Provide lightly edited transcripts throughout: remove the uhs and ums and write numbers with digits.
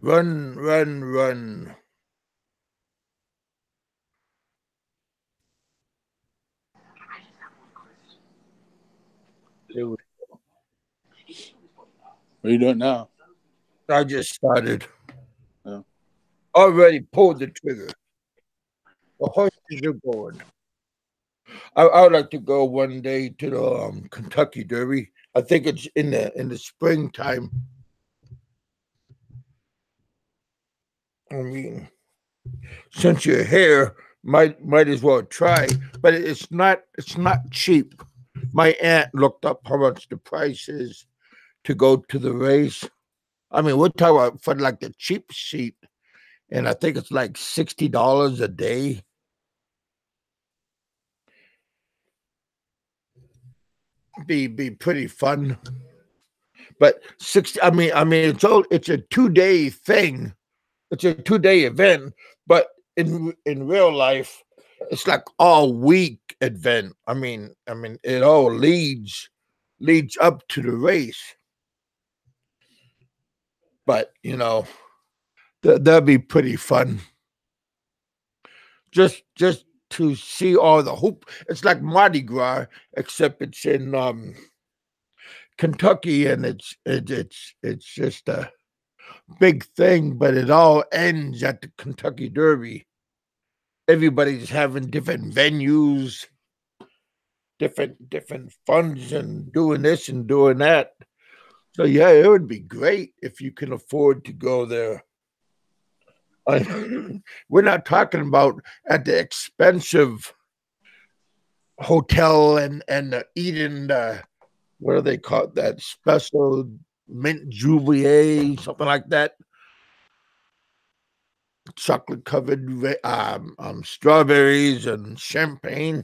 Run, run, run. It was, What are you doing now? I just started. Oh. Already pulled the trigger. The horses are going. I would like to go one day to the Kentucky Derby. I think it's in the springtime. I mean, since you're here, might as well try. But it's not cheap. My aunt looked up how much the price is to go to the race. I mean, we're talking about for like the cheap seat, and I think it's like $60 a day. Be pretty fun. But 60. I mean, it's a 2 day thing. It's a 2 day event. But in real life, it's like all week event. I mean, it all leads up to the race. But that'd be pretty fun. Just to see all the hoop. It's like Mardi Gras, except it's in Kentucky, and it's just a big thing. But it all ends at the Kentucky Derby. Everybody's having different venues, different funds, and doing this and doing that. So yeah, it would be great if you can afford to go there. We're not talking about at the expensive hotel and eating what do they call it, that special mint jubilee, something like that, chocolate covered strawberries and champagne.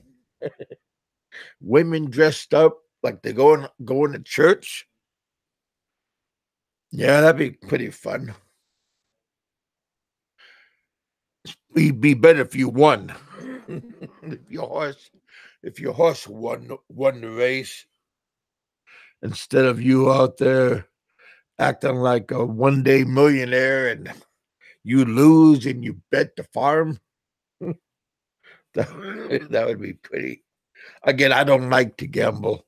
Women dressed up like they're going to church. Yeah, that'd be pretty fun. It'd be better if you won. if your horse, if your horse won the race instead of you out there acting like a 1 day millionaire and you lose and you bet the farm. That would be pretty. Again, I don't like to gamble.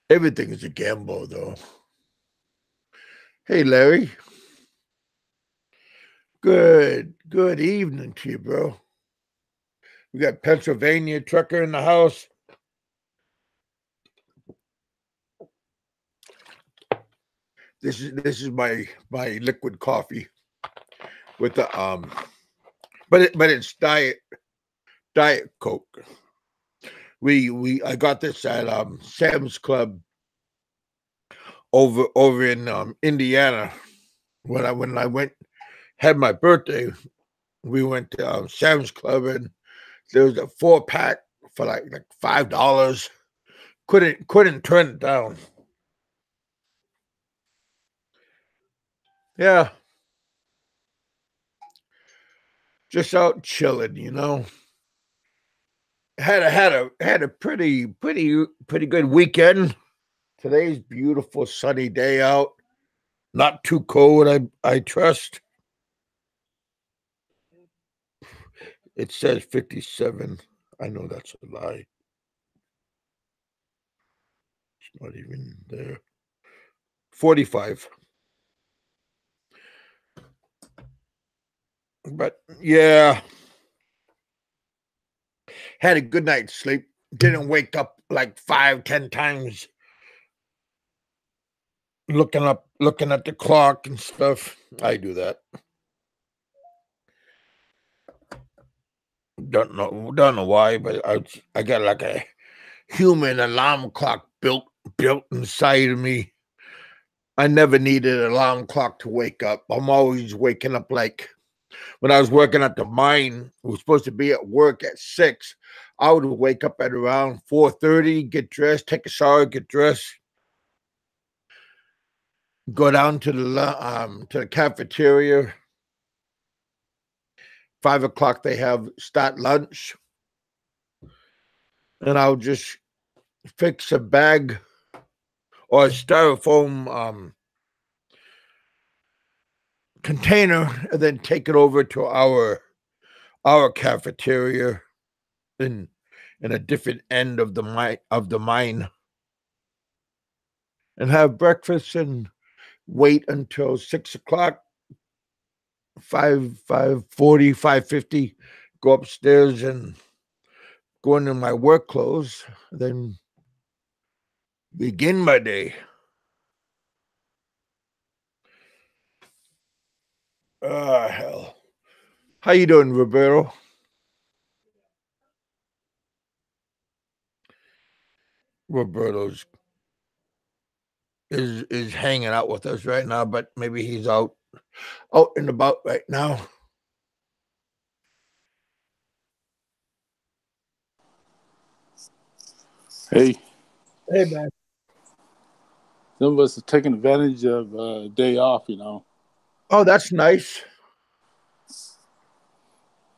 Everything is a gamble, though. Hey, Larry. Good evening to you, bro. We got Pennsylvania trucker in the house. This is my liquid coffee with the but it's diet Coke. We I got this at Sam's Club over in Indiana. When I went had my birthday, we went to Sam's Club, and there was a 4 pack for like $5. Couldn't turn it down. Yeah, just out chilling. Had a pretty good weekend. Today's beautiful sunny day out. Not too cold, I trust. It says 57. I know that's a lie. It's not even there. 45. But yeah, had a good night's sleep. Didn't wake up like 5, 10 times looking at the clock and stuff. I do that. Don't know why, but I got like a human alarm clock built inside of me. I never needed an alarm clock to wake up. I'm always waking up like when I was working at the mine, we were supposed to be at work at 6. I would wake up at around 4:30, get dressed, take a shower, get dressed, go down to the cafeteria. 5 o'clock they have start lunch, and I'll just fix a bag or a styrofoam container and then take it over to our cafeteria in in a different end of the mine and have breakfast and wait until 6 o'clock, 5:40, 5:50, go upstairs and go into my work clothes, then begin my day. Ah, hell. How you doing, Roberto? Roberto's is hanging out with us right now, but maybe he's out and about right now. Hey, Hey man. some of us are taking advantage of day off. Oh, that's nice.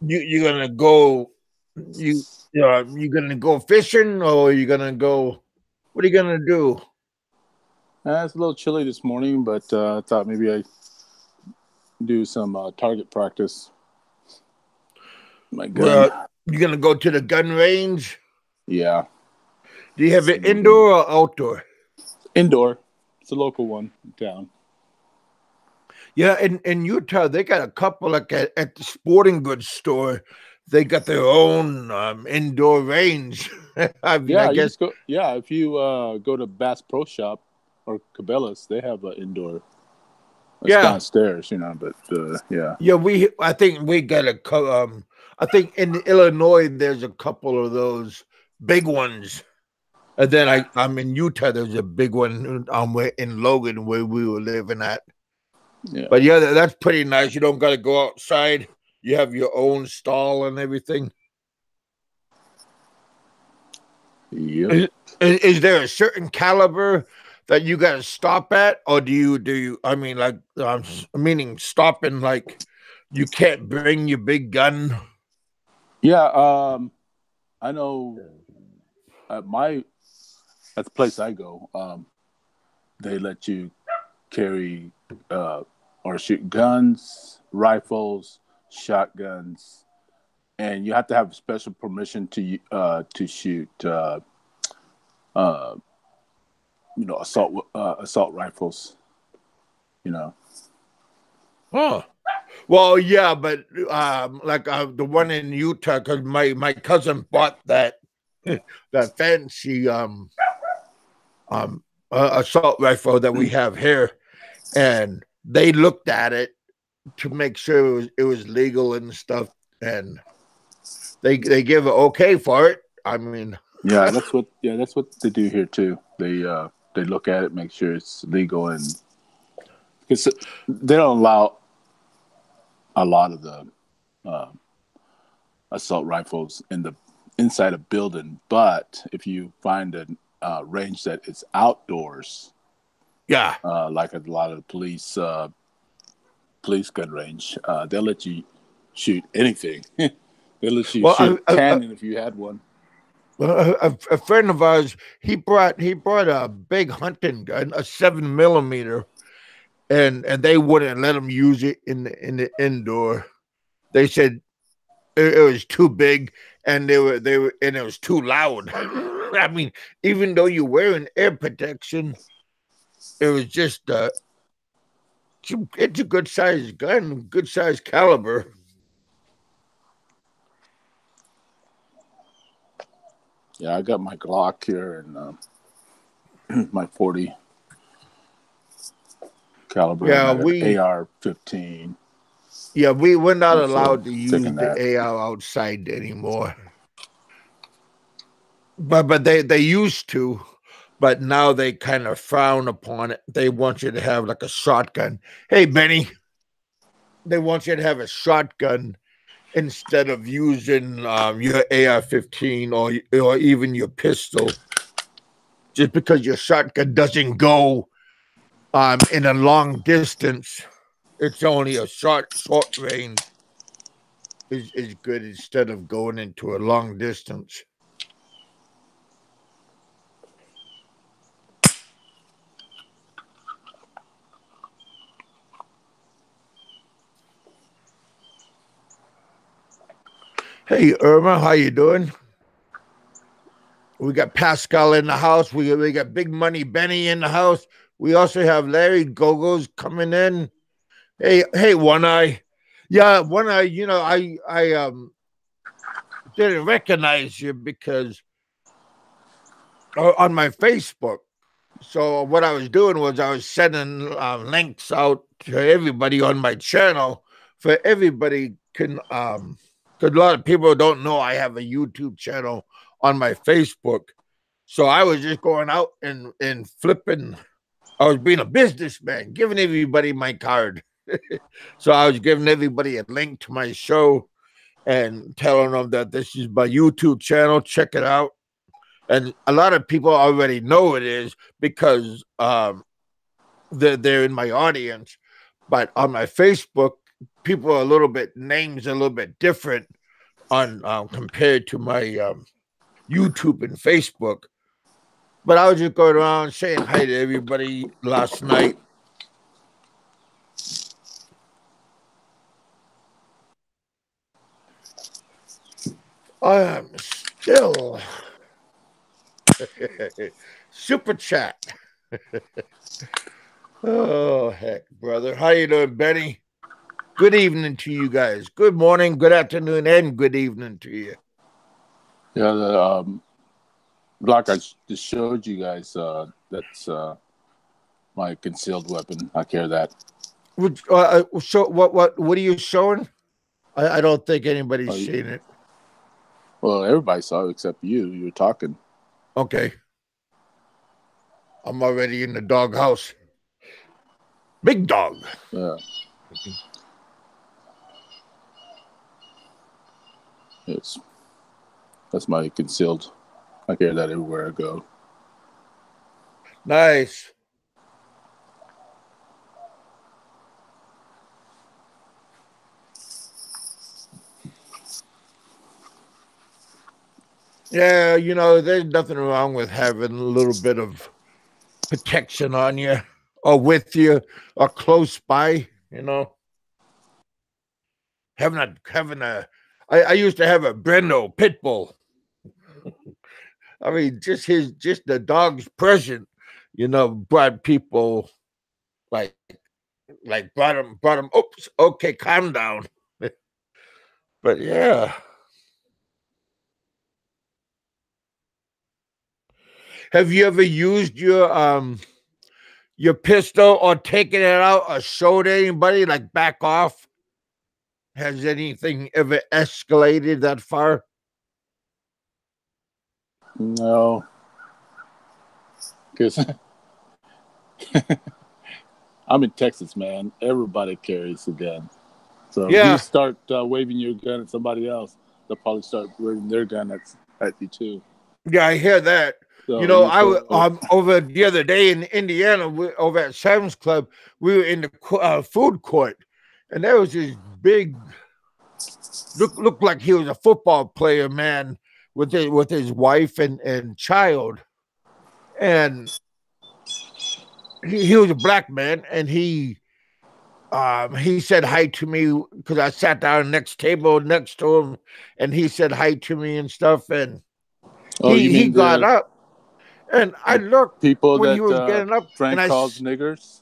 You're gonna go you gonna go fishing or you gonna go what are you gonna do? It's a little chilly this morning, but I thought maybe I do some target practice. My gun. Well, you gonna go to the gun range? Yeah, Do you have it indoor or outdoor? indoor. It's a local one in town. Yeah, in Utah, they got a couple like at the sporting goods store. They got their own indoor range. I mean, I Yeah, you guess just go. Yeah, if you go to Bass Pro Shop or Cabela's, they have an indoor. It's yeah, downstairs, but yeah. yeah. I think we got I think in Illinois there's a couple of those big ones, and then I'm in Utah. There's a big one in Logan where we were living at. Yeah. But yeah, that's pretty nice. You don't got to go outside. You have your own stall and everything. Yep. Is there a certain caliber that you got to stop at, or do you? I mean, like, meaning stopping like you can't bring your big gun. Yeah. I know at at the place I go, they let you carry or shoot guns, rifles, shotguns, and you have to have special permission to shoot uh, assault rifles. You know. Huh. Well, yeah, but like the one in Utah, because my cousin bought that that fancy um assault rifle that we have here, and they looked at it to make sure it was legal and stuff, and they give it okay for it. I mean, That's what they do here too. They look at it, make sure it's legal, and because they don't allow a lot of the uh, assault rifles in the inside a building. But if you find a range that is outdoors, yeah. like a lot of the police gun range, they'll let you shoot anything. They'll let you Well, shoot a cannon if you had one. a friend of ours he brought a big hunting gun, a 7 millimeter, and they wouldn't let him use it in the indoor. They said it was too big, and they were and it was too loud. I mean, even though you're wearing air protection, it was just it's a good sized gun, good sized caliber. Yeah, I got my Glock here and my 40 caliber, and Yeah, I got an we AR-15. we're not So allowed to use taking the that. AR outside anymore. But they used to, but now they kind of frown upon it. They want you to have like a shotgun. Hey Benny, they want you to have a shotgun instead of using your AR-15 or even your pistol, just because your shotgun doesn't go in a long distance. It's only a short range is good instead of going into a long distance. Hey, Irma, how you doing? We got Pascal in the house. We got Big Money Benny in the house. We also have Larry Gogos coming in. Hey, One Eye. Yeah, One Eye. I didn't recognize you because on my Facebook. So what I was doing was I was sending links out to everybody on my channel for everybody can. Because a lot of people don't know I have a YouTube channel on my Facebook. So I was just going out and flipping. I was being a businessman, giving everybody my card. So I was giving everybody a link to my show and telling them that this is my YouTube channel. Check it out. And a lot of people already know it is because they're in my audience. But on my Facebook, people are a little bit names a little bit different on compared to my YouTube and Facebook. But I was just going around saying hi to everybody last night. I am still super chat. Oh heck, brother. How you doing, Benny? Good evening to you guys. Good morning, good afternoon, and good evening to you. Yeah, the block I just showed you guys. That's my concealed weapon. I carry that. So what are you showing? I don't think anybody's seen it. Well, everybody saw it except you. You were talking. Okay. I'm already in the doghouse. Big dog. Yeah. That's my concealed. I carry that everywhere I go. Nice. Yeah, there's nothing wrong with having a little bit of protection on you or with you or close by, I used to have a Brendo pit bull. I mean, just the dog's presence, brought people like brought him. Oops, okay, calm down. But yeah. Have you ever used your pistol or taken it out or showed anybody like back off? Has anything ever escalated that far? No, because I'm in Texas, man. Everybody carries a gun. So if you start waving your gun at somebody else, they'll probably start waving their gun at you too. Yeah, I hear that. So Over the other day in Indiana, over at Sam's Club, we were in the food court, and there was this big, looked like he was a football player, man, with his wife and child, and he was a black man, and he said hi to me because I sat down next table next to him, and he said hi to me and stuff, and he got up. And I looked people when that he was getting up, Frank and calls niggers,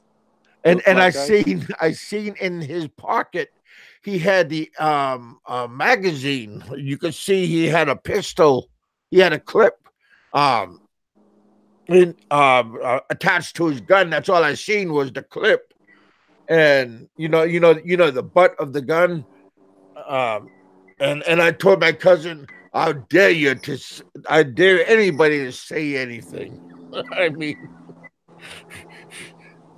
and I seen in his pocket he had the magazine. You could see he had a pistol. He had a clip attached to his gun. That's all I seen was the clip, and the butt of the gun. And I told my cousin, "How dare you I dare anybody to say anything." I mean,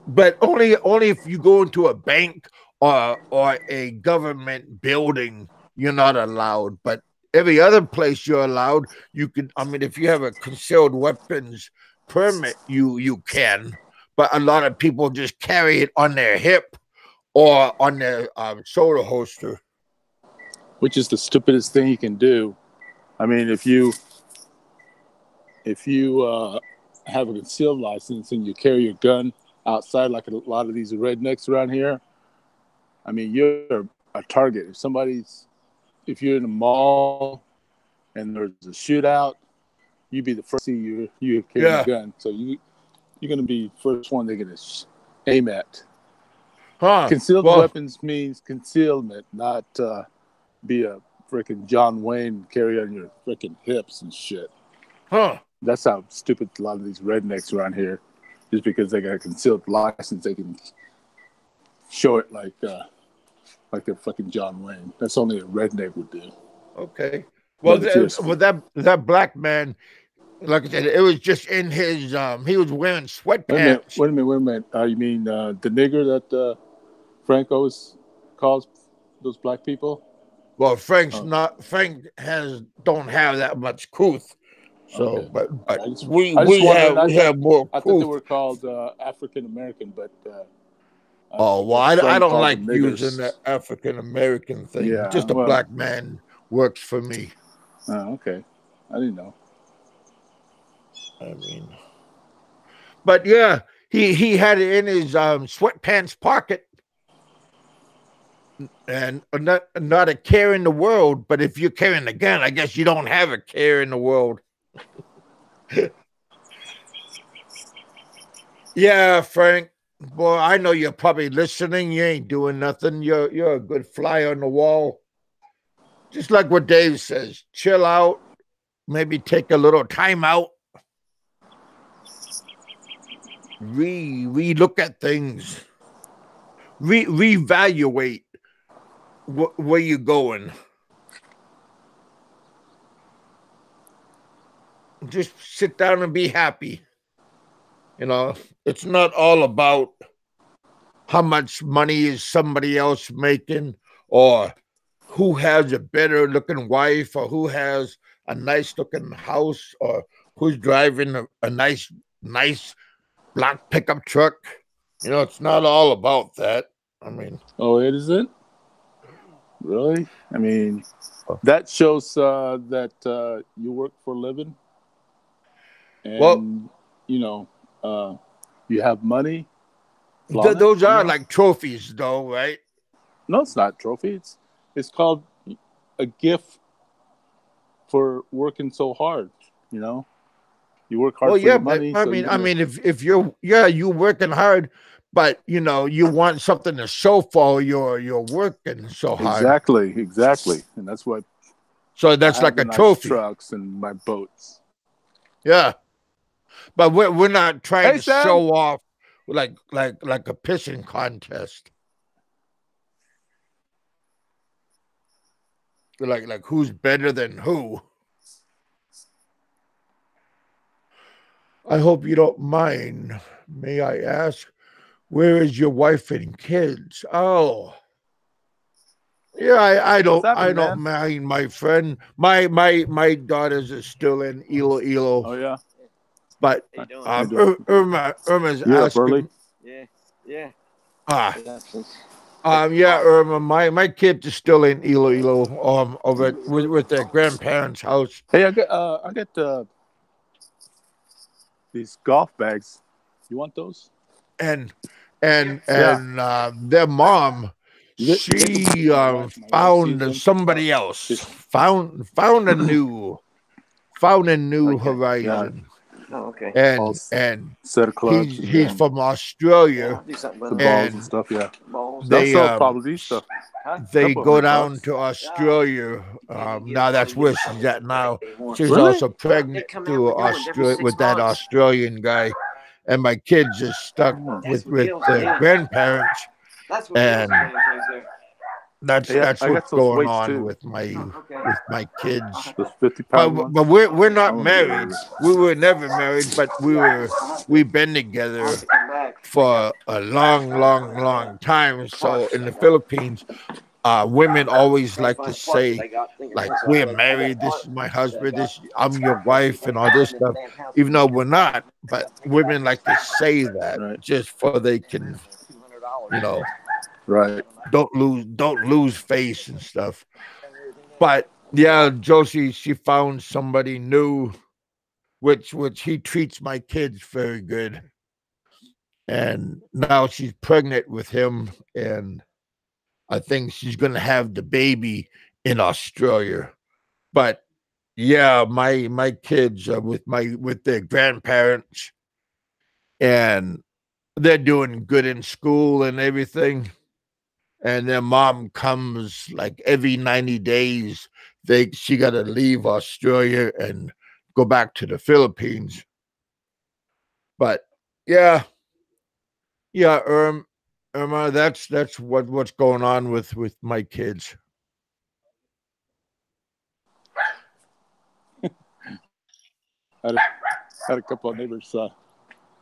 but only if you go into a bank or a government building, you're not allowed. But every other place you're allowed. You can. I mean, if you have a concealed weapons permit, you can. But a lot of people just carry it on their hip or on their shoulder holster, which is the stupidest thing you can do. I mean, if you have a concealed license and you carry your gun outside, like a lot of these rednecks around here, I mean, you're a target. If somebody's if you're in a mall and there's a shootout, you'd be the first to see you carrying a gun. So you're gonna be first one they're gonna aim at. Concealed weapons means concealment, not be a freaking John Wayne carry on your freaking hips and shit. That's how stupid a lot of these rednecks around here. Just because they got a concealed license, they can show it like they're fucking John Wayne. That's only a redneck would do. Okay. Well, that black man, like I said, it was just in his. He was wearing sweatpants. Wait a minute. You mean the nigger that Franco calls those black people? Well, Frank don't have that much couth. So, okay. but we have more. I thought they were called African American, but. I don't like using the African American thing. Yeah, just a black man works for me. Oh, okay. I didn't know. I mean, but yeah, he had it in his sweatpants pocket, and not a care in the world. But if you're carrying a gun, I guess you don't have a care in the world. Yeah, Frank. Boy, I know you're probably listening. You ain't doing nothing. You're a good fly on the wall. Just like what Dave says, chill out. Maybe take a little time out. Re-look at things. Reevaluate where you're going. Just sit down and be happy. You know, it's not all about how much money is somebody else making, or who has a better looking wife, or who has a nice looking house, or who's driving a nice black pickup truck. You know, it's not all about that. I mean, it isn't? Really? I mean, that shows that you work for a living, and you have money. Those are like trophies, though, right? No, it's not trophies. It's called a gift for working so hard. You work hard for your money. I mean, if you're working hard, but you want something to show for you're working so hard. Exactly, and that's what. So that's like a trophy. Trucks and my boats. Yeah. But we're not trying to show off like a pissing contest. Like who's better than who. I hope you don't mind. May I ask, where is your wife and kids? Oh. Yeah, I don't mind, my friend. My daughters are still in Iloilo. Oh yeah. But Irma's asking. Yeah. Irma, my kids are still in Iloilo, over with their grandparents' house. Hey, I got these golf bags. You want those? And their mom, she found somebody else. Found a new horizon. Oh, okay. And he's from Australia. The balls and stuff, yeah. They probably stuff. They go down to Australia. Now that's where she's at now. She's also pregnant to Australia with that Australian guy, and my kids are stuck with their grandparents, and that's what's going on with my kids. But we're not married. We were never married, but we've been together for a long time. So in the Philippines, women always like to say, like, we're married, this is my husband, I'm your wife, and all this stuff, even though we're not. But women like to say that just for they can, right, don't lose face and stuff. But yeah, Josie, she found somebody new, which he treats my kids very good, and now she's pregnant with him, and I think she's gonna have the baby in Australia. But yeah, my kids are with their grandparents, and they're doing good in school and everything. And their mom comes like every 90 days. She got to leave Australia and go back to the Philippines. But yeah, yeah, Irma, that's what's going on with my kids. I had a couple of neighbors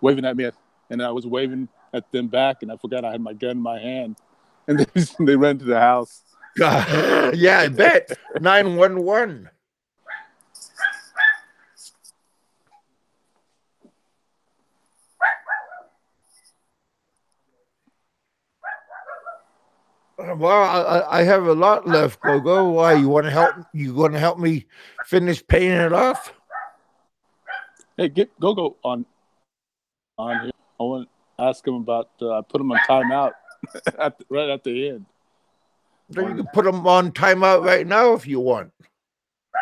waving at me, and I was waving at them back, and I forgot I had my gun in my hand, and they ran to the house. Yeah, I bet 911. Well, I have a lot left. Go. Why you want to help? You going to help me finish paying it off? Hey, go on here. I want to ask him about. I put him on timeout right at the end. So you can put them on timeout right now if you want.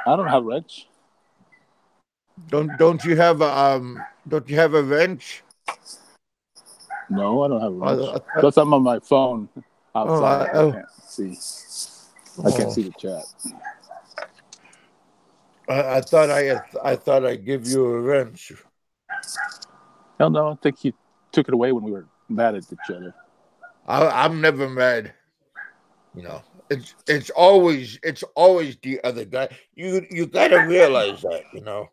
I don't have a wrench. Don't you have a wrench? No, I don't have a wrench. I, Plus, I'm on my phone oh, outside. I can't see. I can't oh. see the chat. I thought I'd give you a wrench. Hell no, I think he took it away when we were mad at each other. I'm never mad. You know, it's always the other guy. You got to realize that. You know.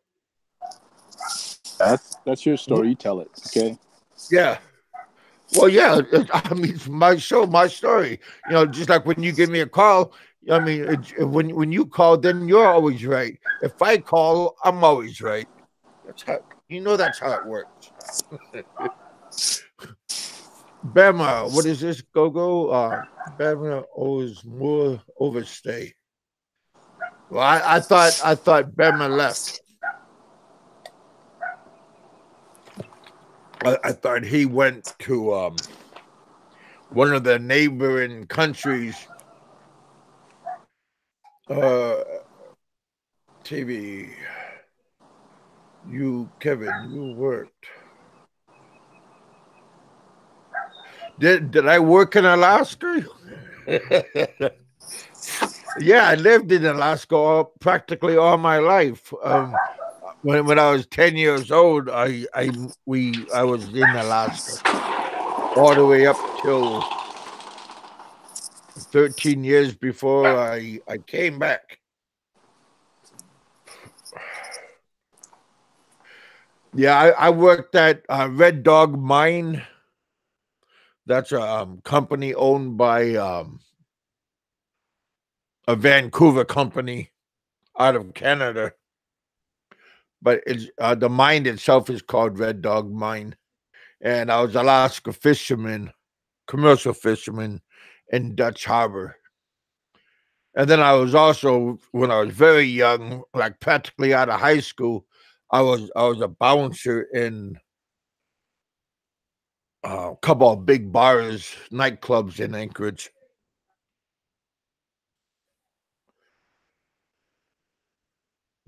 That's your story. You tell it, okay? Yeah. Well, yeah. I mean, it's my show, my story. You know, just like when you give me a call. I mean, when you call, then you're always right. If I call, I'm always right. That's how that's how it works. Bama, what is this? Go. Bama owes more overstay. Well, I thought Bama left. I thought he went to one of the neighboring countries. TV. Kevin, you worked. Did I work in Alaska? Yeah, I lived in Alaska practically all my life. When I was 10 years old, I was in Alaska all the way up till 13 years before I came back. Yeah, I worked at Red Dog Mine. That's a company owned by a Vancouver company out of Canada. But it's the mine itself is called Red Dog Mine. And I was Alaska fisherman, commercial fisherman in Dutch Harbor. And then I was also, when I was very young, like practically out of high school, I was a bouncer in a couple of big bars, nightclubs in Anchorage.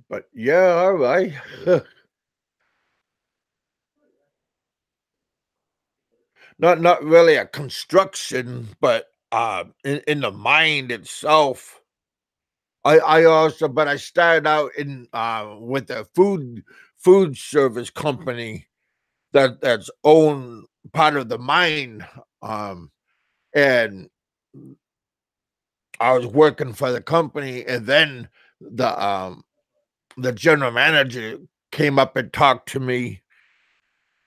But yeah, all right. Not really a construction, but in the mind itself. I also, but I started out in with a food service company that's owned part of the mine, and I was working for the company, and then the general manager came up and talked to me.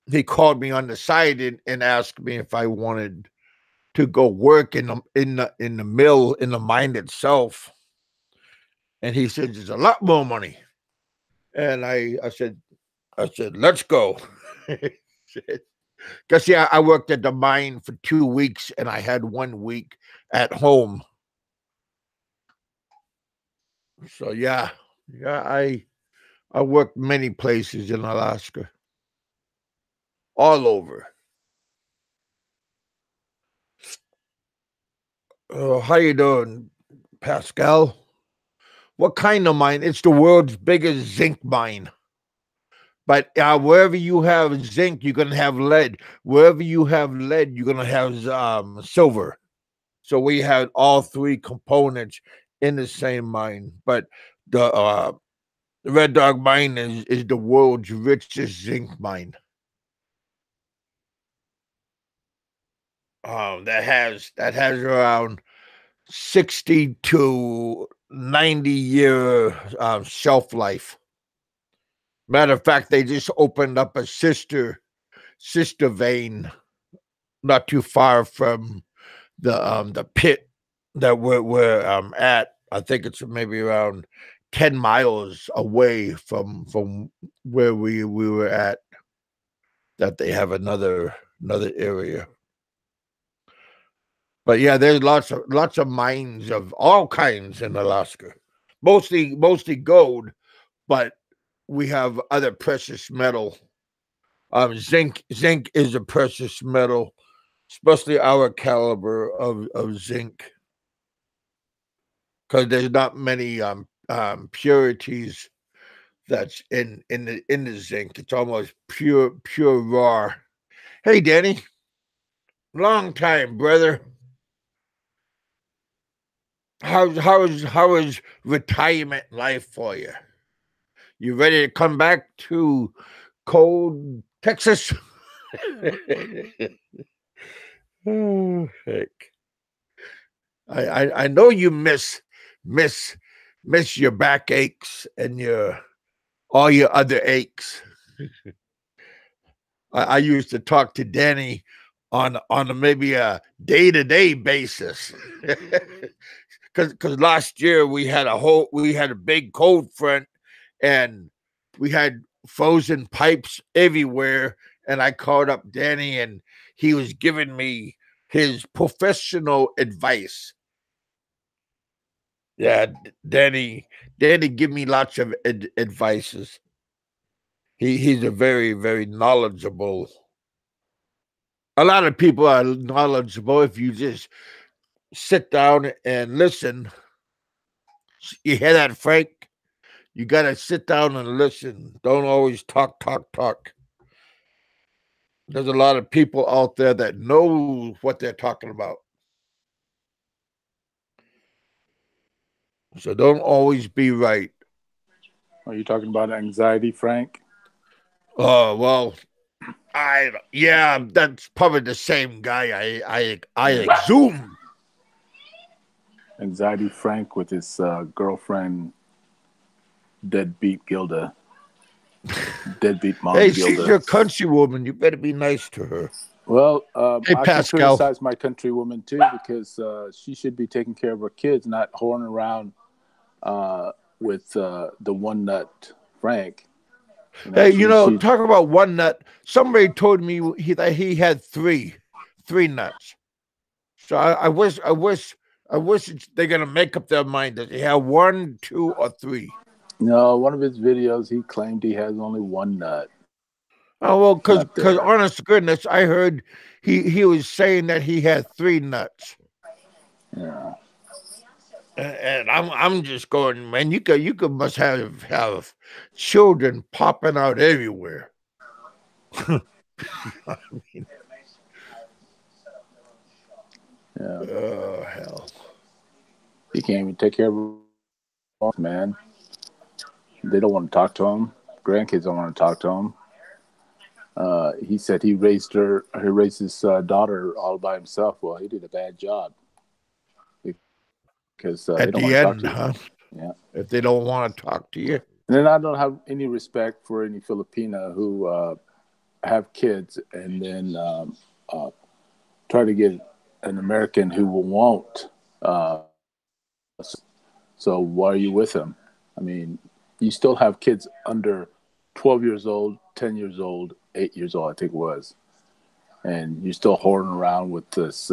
He called me on the side and asked me if I wanted to go work in the mill, in the mine itself. And he said there's a lot more money. And I said let's go. Because yeah, I worked at the mine for 2 weeks and I had 1 week at home. So yeah, I worked many places in Alaska, all over. How you doing, Pascal? what kind of mine? It's the world's biggest zinc mine. But wherever you have zinc, you're gonna have lead. Wherever you have lead, you're gonna have silver. So we had all three components in the same mine. But the Red Dog mine is the world's richest zinc mine. That has around 60 to 90-year shelf life. Matter of fact, they just opened up a sister vein not too far from the pit that we're at. I think it's maybe around 10 miles away from where we were at. That they have another area. But yeah, there's lots of mines of all kinds in Alaska. Mostly gold, but we have other precious metal. Zinc is a precious metal, especially our caliber of zinc, because there's not many purities that's in the zinc. It's almost pure raw. Hey, Danny, long time, brother. How is retirement life for you? You ready to come back to cold Texas? Oh, heck. I know you miss your back aches and your all your other aches. I used to talk to Danny maybe a day-to-day basis. Because last year we had a big cold front, and we had frozen pipes everywhere, and I called up Danny, and he was giving me his professional advice. Yeah, Danny give me lots of advices. He's a very, very knowledgeable. A lot of people are knowledgeable if you just sit down and listen. You hear that, Frank? You got to sit down and listen. Don't always talk. There's a lot of people out there that know what they're talking about. So don't always be right. Are you talking about anxiety, Frank? Oh, well, that's probably the same guy I exhumed. Anxiety Frank with his girlfriend, deadbeat Gilda. Deadbeat mom Hey, Gilda. she's your countrywoman. You better be nice to her. Well, Hey, I can Pascal. criticize my countrywoman too, because she should be taking care of her kids, not whoring around with the one nut Frank. Hey, talk about one nut. Somebody told me that he had three nuts. So I wish they're gonna make up their mind that he have one, two, or three. No, one of his videos, he claimed he has only one nut. Oh well, because honest to goodness, I heard he was saying that he had three nuts. Yeah. And I'm just going, man. You could must have children popping out everywhere. I mean, Yeah. oh hell. He can't even take care of her, man. They don't want to talk to him. Grandkids don't want to talk to him. He said he raised his daughter all by himself. Well, he did a bad job because they At don't the want to talk end, to you. huh? Yeah. If they don't want to talk to you. And then I don't have any respect for any Filipina who have kids and then try to get an American who won't. So why are you with him? I mean, you still have kids under 12 years old, 10 years old, 8 years old, I think it was. And you're still whoring around with this.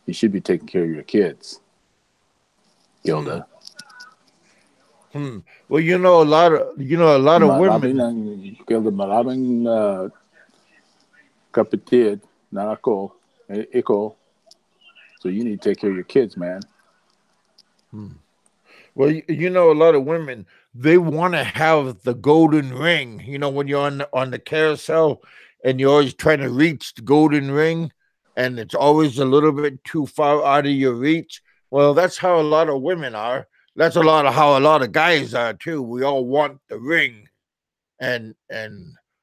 You should be taking care of your kids, Gilda. Well, a lot of Maraming women. Gilda, maraming kapatid na ako, iko. So you need to take care of your kids, man. Well, you know, a lot of women, they want to have the golden ring. You know, when you're on the carousel and you're always trying to reach the golden ring, and it's always a little bit too far out of your reach. Well, that's how a lot of women are. That's a lot of how a lot of guys are too. We all want the ring, and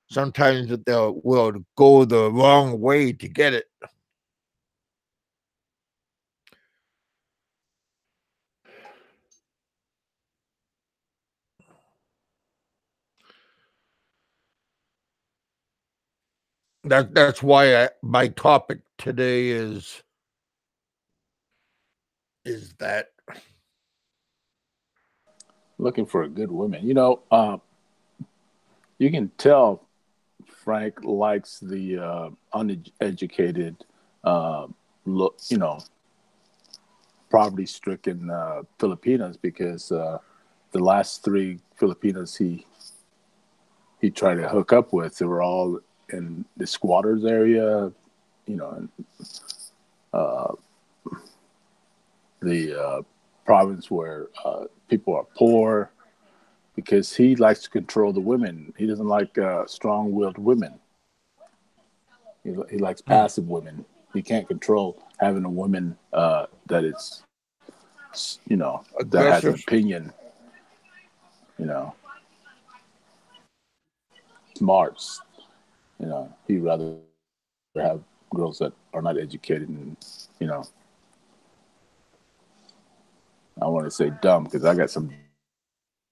sometimes they'll will go the wrong way to get it. That's why my topic today is that. Looking for a good woman. You can tell Frank likes the uneducated, uh, look, poverty-stricken Filipinas because the last three Filipinas he tried to hook up with, they were all in the squatters area, in the province where people are poor. Because he likes to control the women. He doesn't like strong-willed women. He likes Hmm. passive women. He can't control having a woman that is, that has an Aggressive. opinion, you know, smarts. He'd rather have girls that are not educated and, you know, I want to say dumb because I got some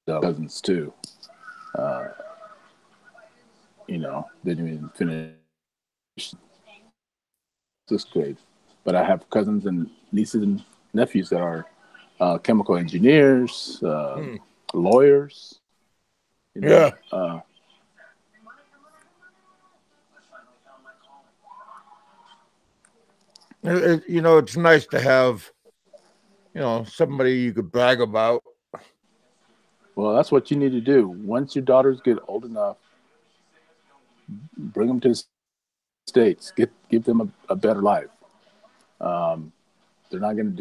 dumb cousins too. Didn't even finish sixth grade, but I have cousins and nieces and nephews that are chemical engineers, Hmm. lawyers. You know, Yeah. uh, You know, it's nice to have, you know, somebody you could brag about. well, that's what you need to do. Once your daughters get old enough, bring them to the states. Give them a better life. They're not going to do.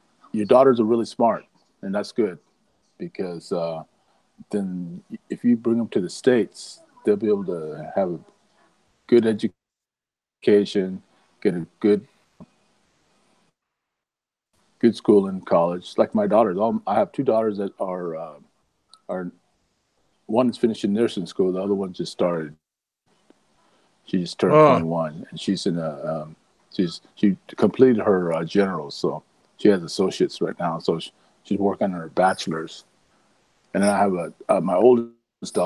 Your daughters are really smart, and that's good because then if you bring them to the states, they'll be able to have a good education, get a good school and college. Like my daughters, I have two daughters that are one is finishing nursing school, the other one just started. She just turned Oh, 21, and she completed her generals, so she has associates right now. So she's working on her bachelor's, and then I have my oldest daughter.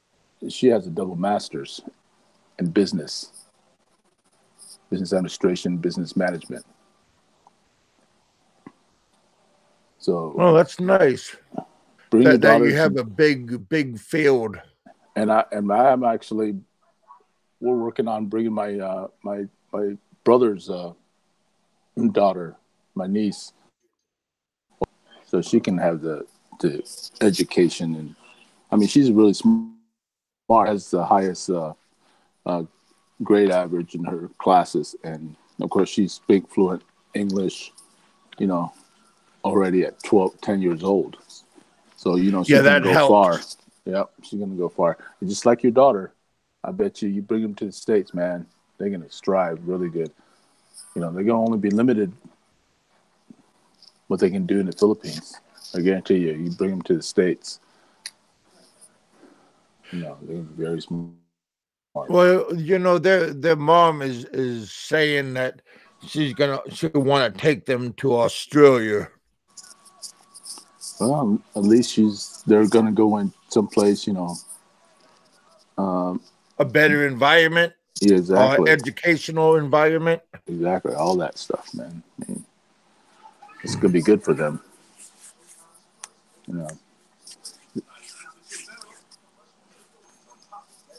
She has a double master's in business administration, business management. So well, that's nice. bring your That you daughters, have a big field. and I am actually we're working on bringing my brother's daughter, my niece, so she can have the education. And I mean, she's really smart. Has the highest uh, grade average in her classes, and of course, she speaks fluent English. You know, already at 12, 10 years old. So Yeah, she's gonna that go far. helps. Yep, she's gonna go far. And just like your daughter, I bet you bring them to the states, man. They're gonna strive really good. They're gonna only be limited what they can do in the Philippines. I guarantee you, you bring them to the states, they're gonna be very smart. Well, you know, their mom is saying that she want to take them to Australia. Well, at least they're gonna go in someplace, A better environment, yeah, exactly, educational environment. exactly, all that stuff, man. I mean, it's gonna be good for them, you know.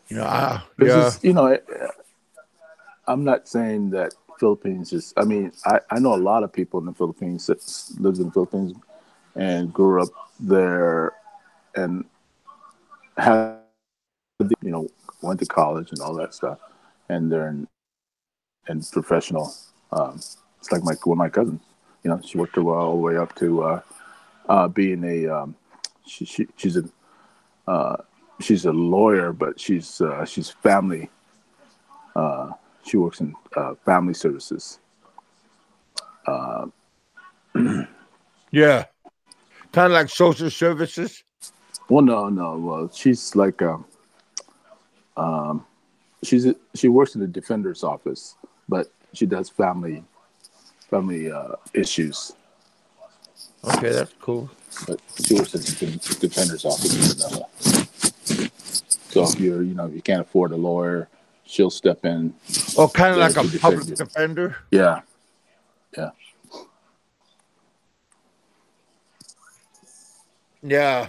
You know, This yeah. is, I'm not saying that Philippines is. I mean, I know a lot of people in the Philippines that lives in the Philippines and grew up there and have went to college and all that stuff, and they're in professional. It's like one of my cousins. She worked her way all the way up to being a she's a lawyer, but she's family. She works in family services. Yeah, kind of like social services. Well, no. Well, she's like she works in the defender's office, but she does family issues. Okay, that's cool. But she works in the defender's office. So if if you can't afford a lawyer, she'll step in Oh, kind of there like a to defend public you. defender. Yeah. Yeah.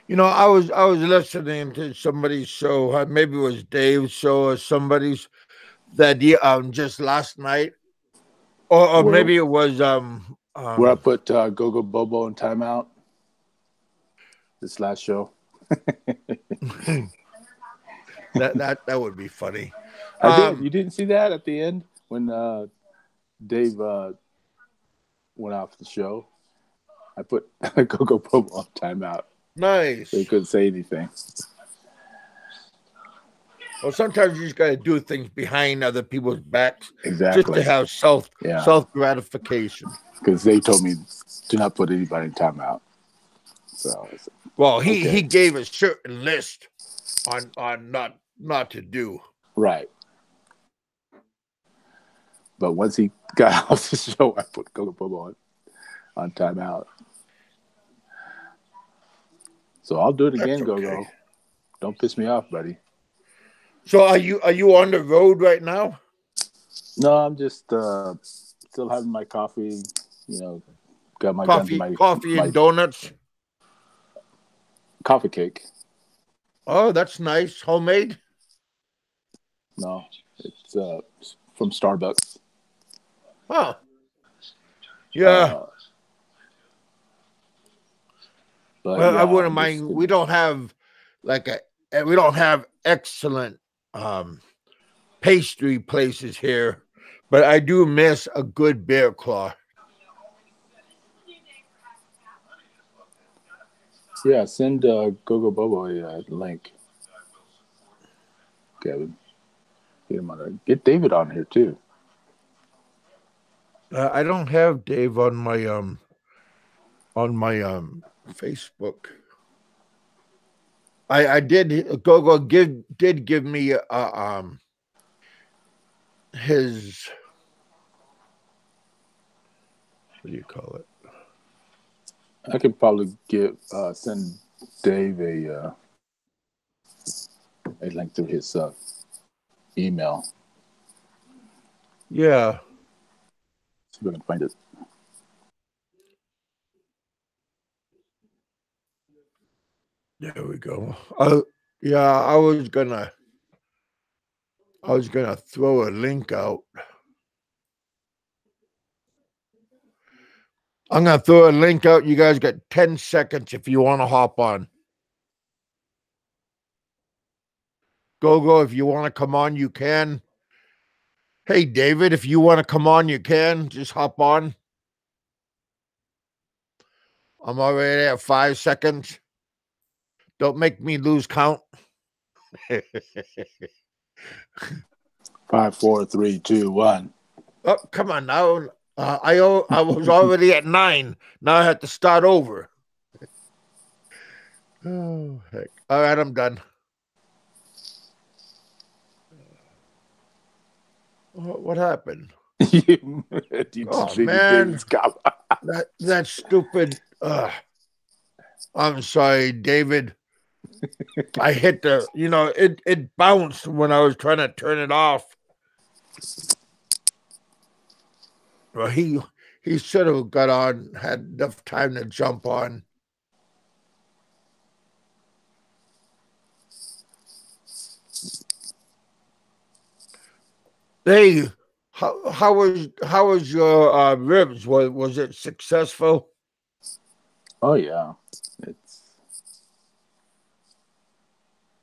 I was listening to somebody's show. Maybe it was Dave's show or somebody's that just last night, or Where maybe it was where I put Gogo Bobo in timeout this last show. that would be funny. I did. You didn't see that at the end when Dave went off the show. I put Gogo Bobo on timeout. Nice. So he couldn't say anything. Well, sometimes you just got to do things behind other people's backs, Exactly. just to have self gratification. Because they told me to not put anybody in timeout. So, well, he gave a certain list on not to do. Right. But once he got off the show, I put Gogo Bobo on timeout. So I'll do it again, okay. Gogo. Don't piss me off, buddy. So are you on the road right now? No, I'm just still having my coffee. Got my coffee and donuts. Coffee cake. Oh, that's nice. Homemade? No, it's from Starbucks. Huh. Yeah. But well, I wouldn't mind. We don't have excellent pastry places here, but I do miss a good bear claw. Yeah, send Gogo Bobo a link. Kevin, get him on there. Get David on here too. I don't have Dave on my Facebook. I did Gogo did give me his, what do you call it? I could probably send Dave a link through his email. Yeah. See if I can find it. There we go. I was gonna throw a link out. I'm gonna throw a link out. You guys got 10 seconds if you want to hop on. Gogo, if you want to come on, you can. Hey, David, if you want to come on, you can. Just hop on. I'm already at 5 seconds. Don't make me lose count. 5, 4, 3, 2, 1. Oh, come on now. I was already at 9. Now I have to start over. Oh, heck. All right, I'm done. What happened? You oh, man. that stupid... I'm sorry, David. I hit the... it bounced when I was trying to turn it off. Well, he should have got on, had enough time to jump on. Hey, how was your ribs? Was it successful? Oh yeah, it's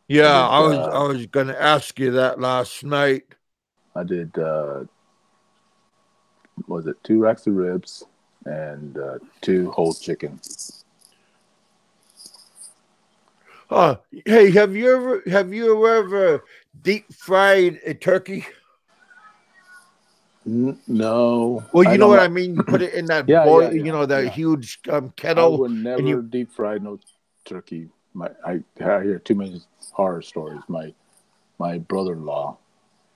Yeah, did I was gonna ask you that last night. I did was it 2 racks of ribs and 2 whole chicken. Hey, have you ever deep fried a turkey? No, Well, I you know don't what I like. mean. You put it in that Yeah, boil, yeah, you yeah, know, that yeah. huge I kettle, would and never you. deep fry no turkey. I hear too many horror stories. My brother-in-law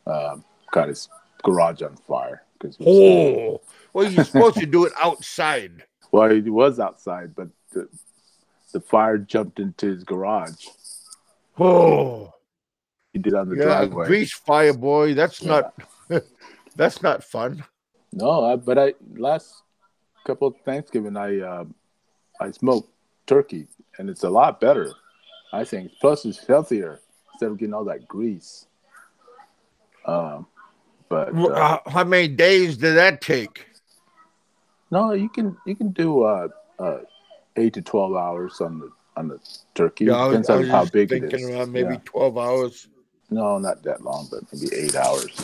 got his garage on fire because he was cooking. Oh, well, you're supposed to do it outside. Well, he was outside, but the fire jumped into his garage. Oh, He did on the yeah, driveway. grease fire, boy. That's Yeah. not. That's not fun. No, but I last couple of Thanksgiving I smoked turkey and it's a lot better. I think. Plus, it's healthier instead of getting all that grease. But How many days did that take? no, you can do 8 to 12 hours on the turkey. Yeah, It depends I on was how just big it thinking is. around maybe Yeah, 12 hours. no, not that long, but maybe 8 hours.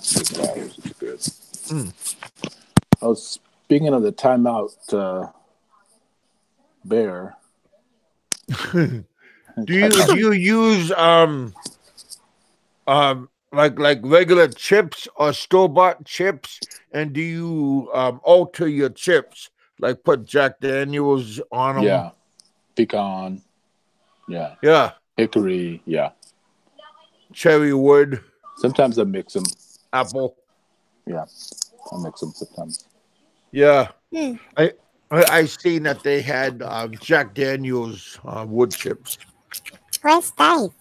6 hours is good. Mm. Oh, speaking of the timeout bear, Do you use like regular chips or store-bought chips, and do you alter your chips, like put Jack Daniels on them? yeah, pecan, yeah, Yeah, hickory, yeah. cherry wood, Sometimes I mix them. apple. Yeah, I mix them sometimes. Yeah, Hmm. I seen that they had Jack Daniels wood chips. Where's Dave?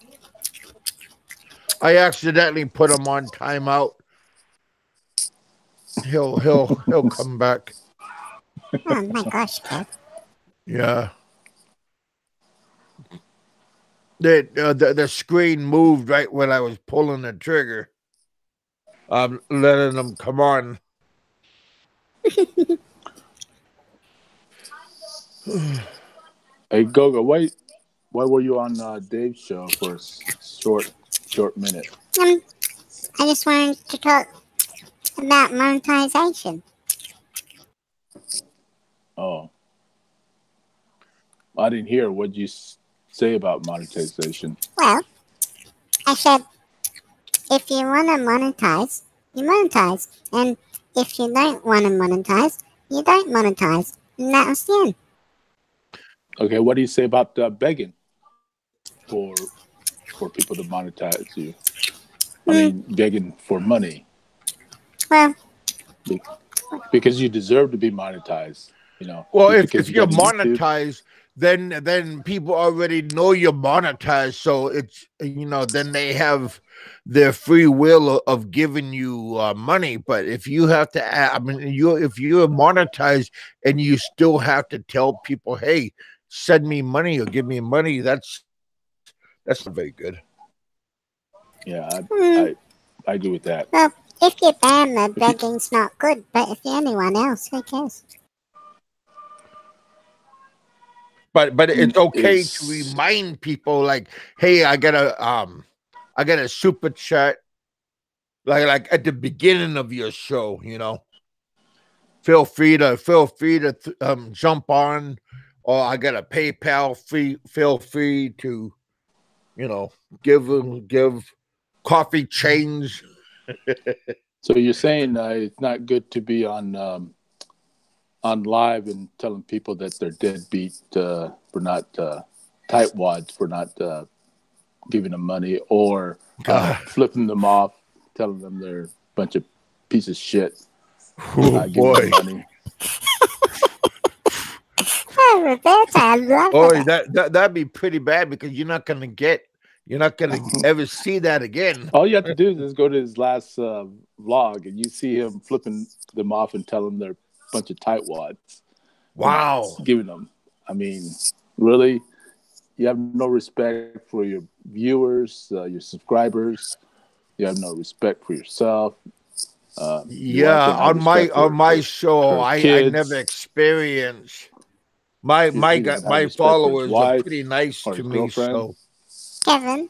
I accidentally put him on timeout. He'll come back. Oh my gosh, Kev. Yeah. The screen moved right when I was pulling the trigger. Letting them come on. Hey, Goga, why were you on Dave's show for a short minute? I just wanted to talk about monetization. Oh, I didn't hear. What'd you say about monetization? Well, I said if you want to monetize, you monetize. And if you don't want to monetize, you don't monetize. And that was the end. Okay, what do you say about begging for people to monetize you? I mean, begging for money Well, because you deserve to be monetized. You know, Well, just if, because if you you're got a YouTube. monetized, then people already know you're monetized. So it's then they have their free will of giving you money. But if you have to, if you're monetized and you still have to tell people, hey, send me money or give me money, that's not very good. Yeah, hmm, I agree with that. well, if you're banned, If you, begging's not good. But if you're anyone else, who cares? But it's okay to is remind people, like, hey, I got a super chat, like at the beginning of your show. Feel free to jump on, or I got a PayPal fee. Feel free to give coffee change. so you're saying it's not good to be on live and telling people that they're deadbeat for not tightwads for not giving them money or flipping them off, telling them they're a bunch of pieces of shit for Oh not giving them boy. money. Oh, Roberta, I love Boy, it. that'd be pretty bad, because you're not gonna ever see that again. All you have to do is just go to his last vlog and you see him flipping them off and telling them they're a bunch of tightwads. Wow. Giving them. I mean, really? You have no respect for your viewers, your subscribers. You have no respect for yourself. Your wife Yeah, don't have respect on my for show, her I never kids. experienced. My He doesn't have my respect for his followers are wife pretty nice or to his me, girlfriend. so Kevin,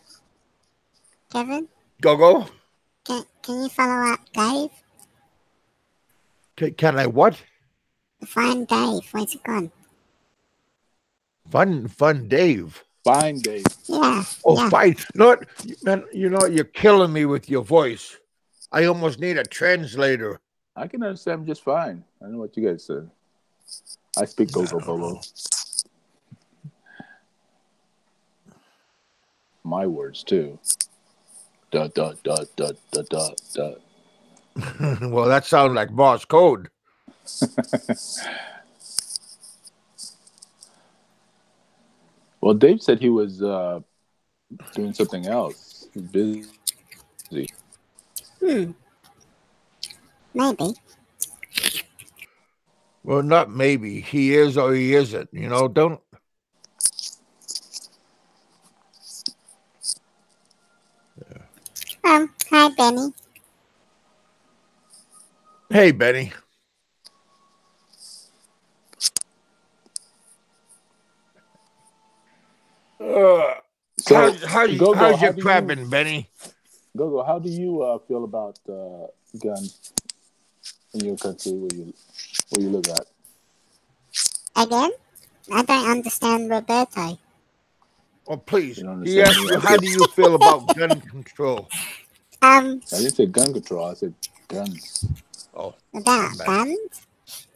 Go. can you follow up Dave? Can I what? Find Dave. Where's he gone? Fun Dave. Fine, Dave. Yeah. Oh, yeah. fine. You know what, man? You know what? You're killing me with your voice. I almost need a translator. I can understand him just fine. I know what you guys said. I speak Gogo Bolo. My words too. Da da da da da da da. Well, that sounds like Morse code. Well, Dave said he was doing something else. He's busy. Maybe. Well, not maybe. He is or he isn't. You know, don't. Hi, Benny. Hey, Benny. So, how's Gogo, your crabbing, Benny? Gogo, how do you feel about guns in your country where you live at? Again? I don't understand Roberto. Oh, please. You don't He understand asked me? you, how do you feel about gun control? I didn't say gun control. I said guns. Oh, About man. guns?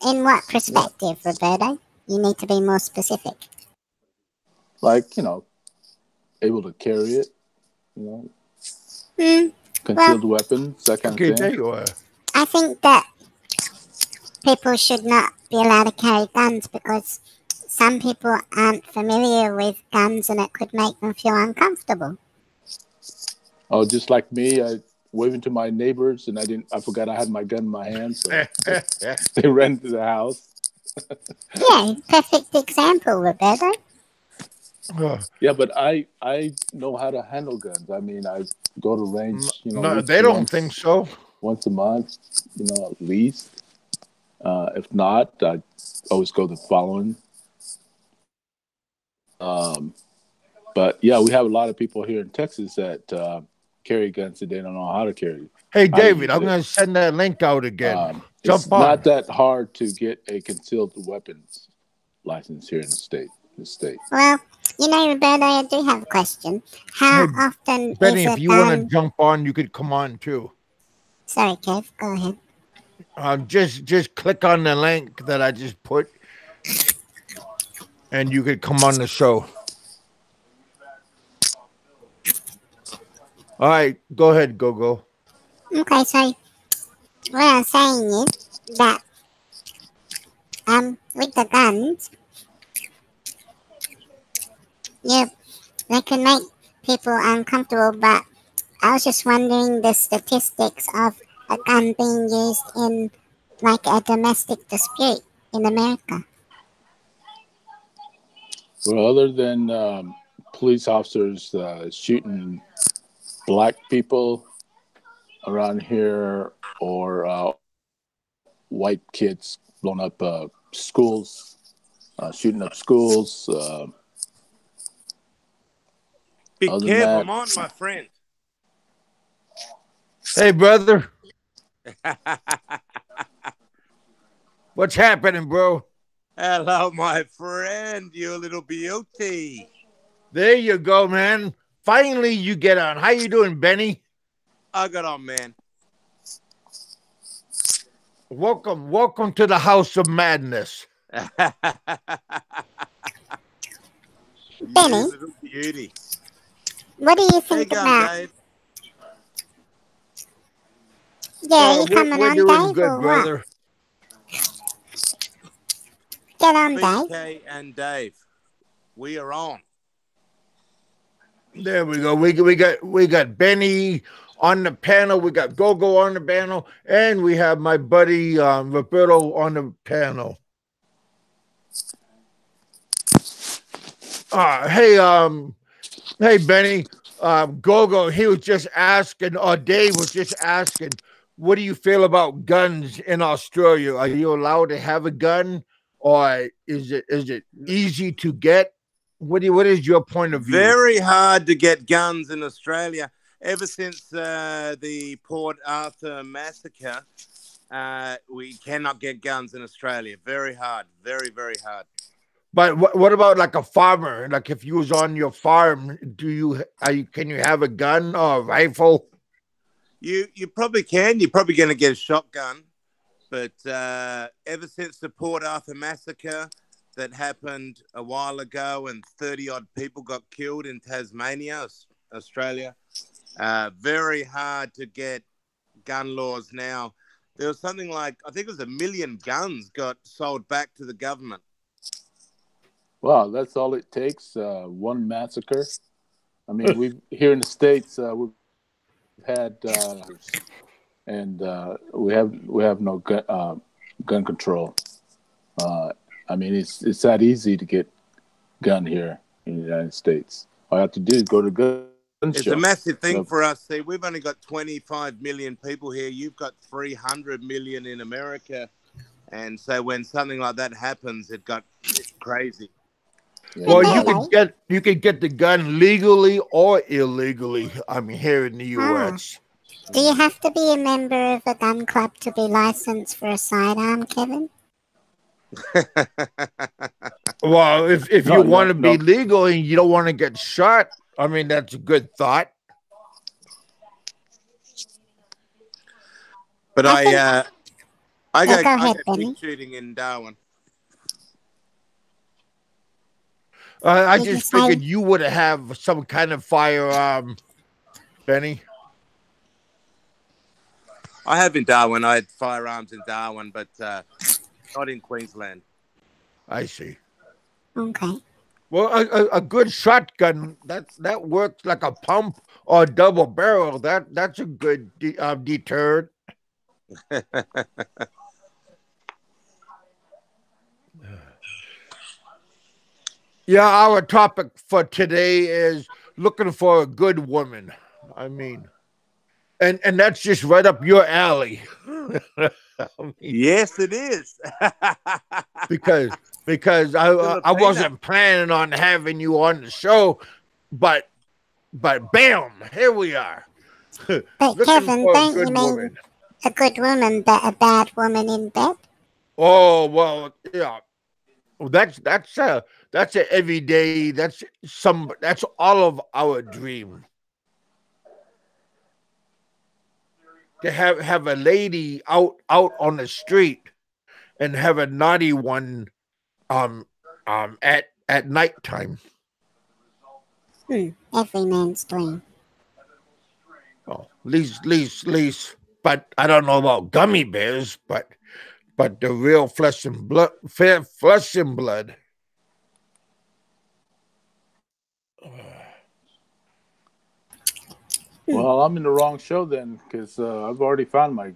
In what perspective, Roberto? You need to be more specific. Like, able to carry it, concealed weapons, that kind Okay, of there thing. you are. I think that people should not be allowed to carry guns because some people aren't familiar with guns and it could make them feel uncomfortable. Oh, just like me, I waving to my neighbors and I forgot I had my gun in my hand, so they ran to the house. Yeah, perfect example, Roberto. Yeah, but I know how to handle guns. I mean, I go to range, No, they don't think so. once a month, at least. If not, I always go the following. But yeah, we have a lot of people here in Texas that carry guns that they don't know how to carry. Hey, David, I'm going to send that link out again. It's Jump on. not that hard to get a concealed weapons license here in the state. Well, Roberto, I do have a question. How often Benny, is a if you gun... want to jump on, you could come on too. Sorry, Kev, go ahead. Just click on the link that I just put, and you could come on the show. All right, go ahead, Gogo. Okay, so what I'm saying is that with the guns, yeah, they can make people uncomfortable, but I was just wondering the statistics of a gun being used in like a domestic dispute in America. Well, other than police officers shooting black people around here, or white kids blowing up schools, shooting up schools. Big other Kev, than that, I'm on, my friend. Hey, brother. What's happening, bro? Hello, my friend, you little beauty. There you go, man. Finally, you get on. How you doing, Benny? I got on, man. Welcome to the House of Madness. Benny, You little beauty. what do you How you think going, about... Dave? Yeah, you coming we're on, doing Dave, good, or brother. what? Get on, Dave. BK and Dave, we are on. There we go. We got Benny on the panel. We got Gogo on the panel, and we have my buddy Roberto on the panel. Hey Benny, Gogo. He was just asking, or Dave was just asking, what do you feel about guns in Australia? Are you allowed to have a gun, or is it easy to get? What is your point of view? Very hard to get guns in Australia. Ever since the Port Arthur massacre, we cannot get guns in Australia. Very hard. Very, very hard. But what about like a farmer? Like if you was on your farm, can you have a gun or a rifle? You probably can. You're probably going to get a shotgun. But ever since the Port Arthur massacre that happened a while ago and 30-odd people got killed in Tasmania, Australia, very hard to get gun laws now. There was something like, I think it was 1 million guns got sold back to the government. Wow, that's all it takes. One massacre. I mean, we here in the States, we've had, and we have no gun control. I mean, it's that easy to get gun here in the United States. All I have to do is go to gun It's show. a massive thing for us. See, we've only got 25 million people here. You've got 300 million in America. And so when something like that happens, it's crazy. Yeah, Well, you could get the gun legally or illegally. I mean, here in the U.S. Do you have to be a member of a gun club to be licensed for a sidearm, Kevin? Well, if you want to be legal and you don't want to get shot, I mean, that's a good thought. But I go Benny. pig shooting in Darwin. I just figured you would have some kind of firearm, Benny. I have in Darwin. I had firearms in Darwin, but not in Queensland. I see. Okay. Well, a good shotgun that works like a pump or a double barrel. That's a good deterrent. Yeah, our topic for today is looking for a good woman. I mean, and that's just right up your alley. I mean, yes, it is. because I wasn't planning on having you on the show, but bam, here we are. But Kevin, don't you mean a good woman, but a bad woman in bed? Oh well, yeah. Well, that's an everyday. That's all of our dream. To have a lady out on the street and have a naughty one at nighttime. Every man's dream. Oh, least. But I don't know about gummy bears, but the real flesh and blood. Well, I'm in the wrong show then, because I've already found my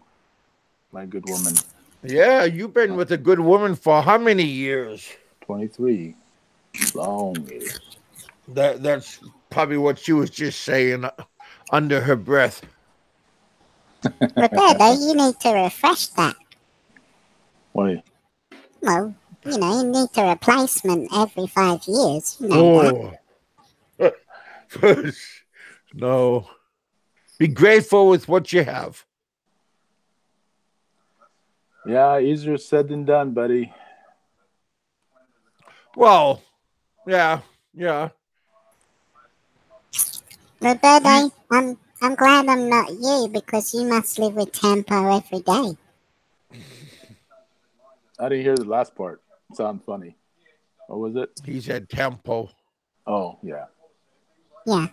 good woman. Yeah, you've been with a good woman for how many years? 23. Long years. That's probably what she was just saying under her breath. Roberto, you need to refresh that. Why? Well, you need a replacement every 5 years. You know that. No. Be grateful with what you have. Yeah, easier said than done, buddy. Well, yeah. Roberto, I'm glad I'm not you, because you must live with Tampo every day. I didn't hear the last part. It sounded funny. What was it? He said tempo. Oh, yeah. Yeah.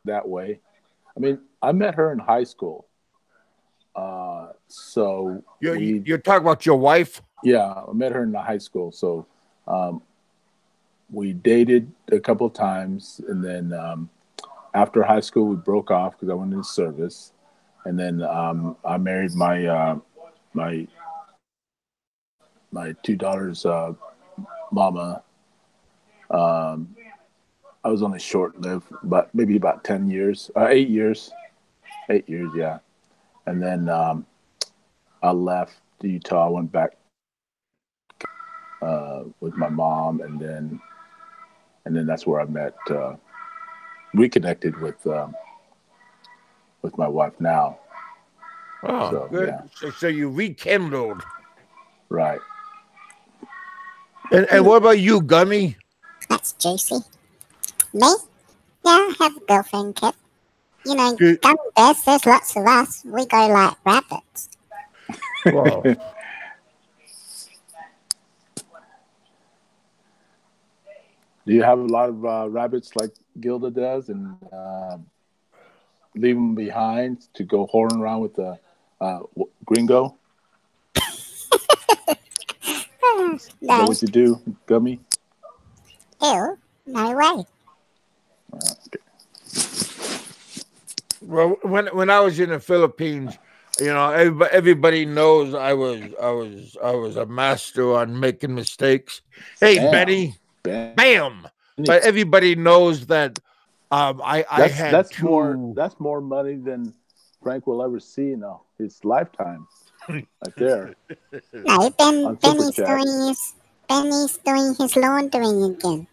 That way. I mean, I met her in high school. So you're talking about your wife? Yeah, I met her in the high school. So we dated a couple of times, and then after high school we broke off because I went into service, and then I married my two daughters' mama. I was only short-lived, but maybe about 10 years, 8 years. 8 years, yeah. And then I left Utah. I went back. with my mom, and then that's where I met, reconnected with my wife now. Oh, So good. yeah, So you rekindled. right. And what about you, Gummy? That's juicy. Me? Yeah, I have a girlfriend, Kev. You know, Do, gummy bears, there's lots of us. We go like rabbits. well, Do you have a lot of rabbits like Gilda does, and leave them behind to go whoring around with the gringo? Is that No, what you do, Gummy? ew, no way. Okay. well, when I was in the Philippines, everybody knows I was a master on making mistakes. Hey, Bam, Benny, bam. bam! But everybody knows that I had two. That's more money than Frank will ever see in his lifetime. Right there No, on Super Benny's Chat. doing his laundering again.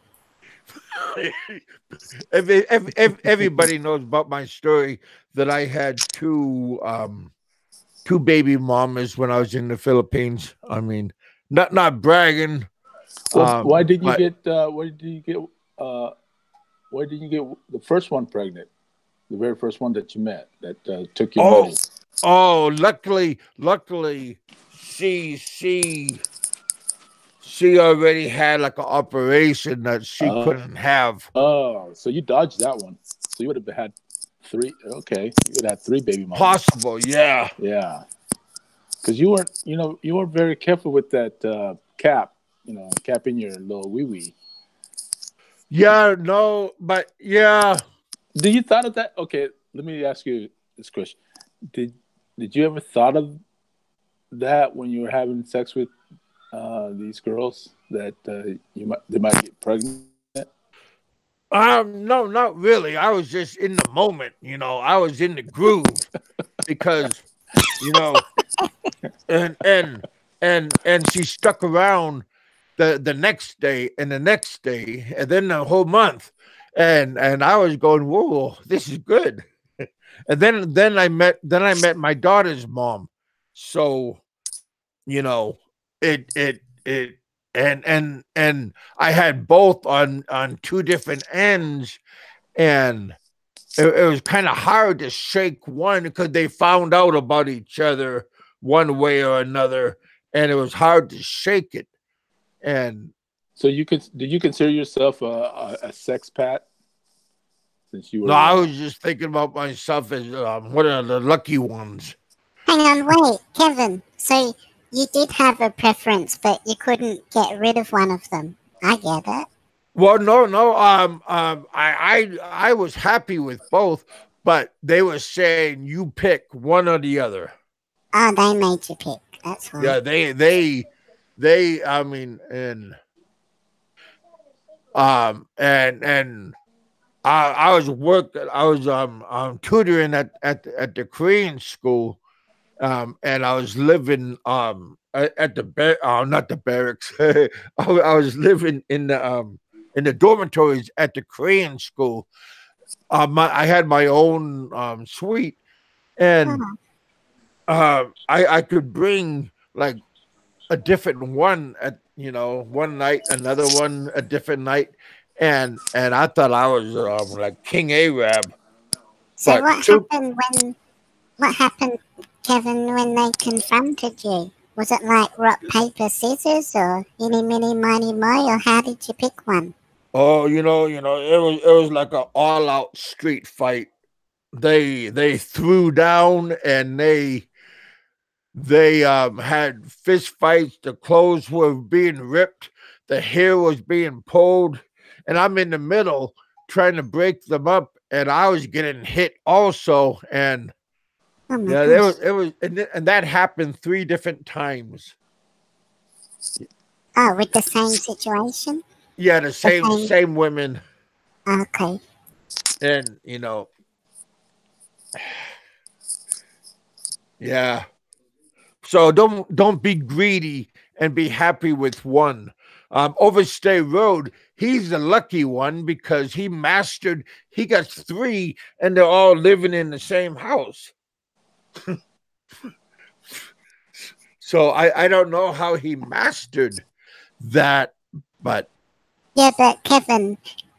Everybody knows about my story that I had two baby mamas when I was in the Philippines. I mean, not bragging. Well, why didn't you But get? Why didn't you get the first one pregnant? The very first one that you met that took your money. luckily, she already had like an operation that she couldn't have. Oh, so you dodged that one. So you would have had three. Okay, you would have had three baby mamas. Possible, yeah. Yeah, because you weren't very careful with that cap. Capping your little wee wee. Yeah, no, but yeah. Did you thought of that? Okay, let me ask you this question. Did you ever thought of that when you were having sex with these girls that they might get pregnant? No, not really. I was just in the moment, I was in the groove because, you know, and she stuck around the next day and the next day and then the whole month. And I was going, whoa, this is good. And then I met my daughter's mom. So, you know, it and I had both on two different ends, and it was kind of hard to shake one because they found out about each other one way or another, and it was hard to shake it. And So did you consider yourself a sex pat since you no, I were? was just thinking about myself as one of the lucky ones. Hang on, wait, Kevin. So you did have a preference, but you couldn't get rid of one of them. I get it. Well, no. I was happy with both, but they were saying you pick one or the other. Oh, they made you pick. That's why. Yeah, they. I mean, and I was working. I was tutoring at the Korean school, and I was living at the not the barracks. I was living in the dormitories at the Korean school. I had my own suite, and Oh, I could bring like a different one at one night, another one a different night, and I thought I was like King Arab. so But two, what happened, Kevin, when they confronted you? Was it like rock, paper, scissors, or any, mini, miny, mo, or how did you pick one? oh, it was like an all out street fight. They threw down and they had fist fights. The clothes were being ripped, the hair was being pulled, and I'm in the middle trying to break them up, and I was getting hit also. And Oh my yeah, gosh. and that happened three different times. Oh, with the same situation? Yeah, the The same same. same women, Okay. and yeah. So don't be greedy and be happy with one. Overstay Road, he's the lucky one because he got three, and they're all living in the same house. So I don't know how he mastered that, but Yeah, but Kevin,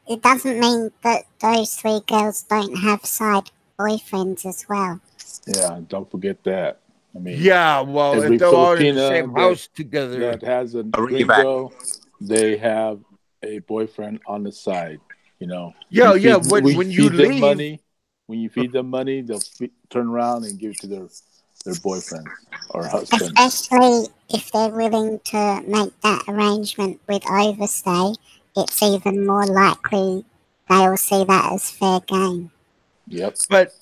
it doesn't mean that those three girls don't have side boyfriends as well. Yeah, don't forget that. I mean, yeah, well, if every they're all in the Filipina same house together, that has a I'll ring you back. gringo, they have a boyfriend on the side. You know, yeah, yeah. we When you feed them leave, money. When you feed them money, they'll turn around and give it to their boyfriends or husbands. Especially if they're willing to make that arrangement with Overstay, it's even more likely they'll see that as fair game. Yep. but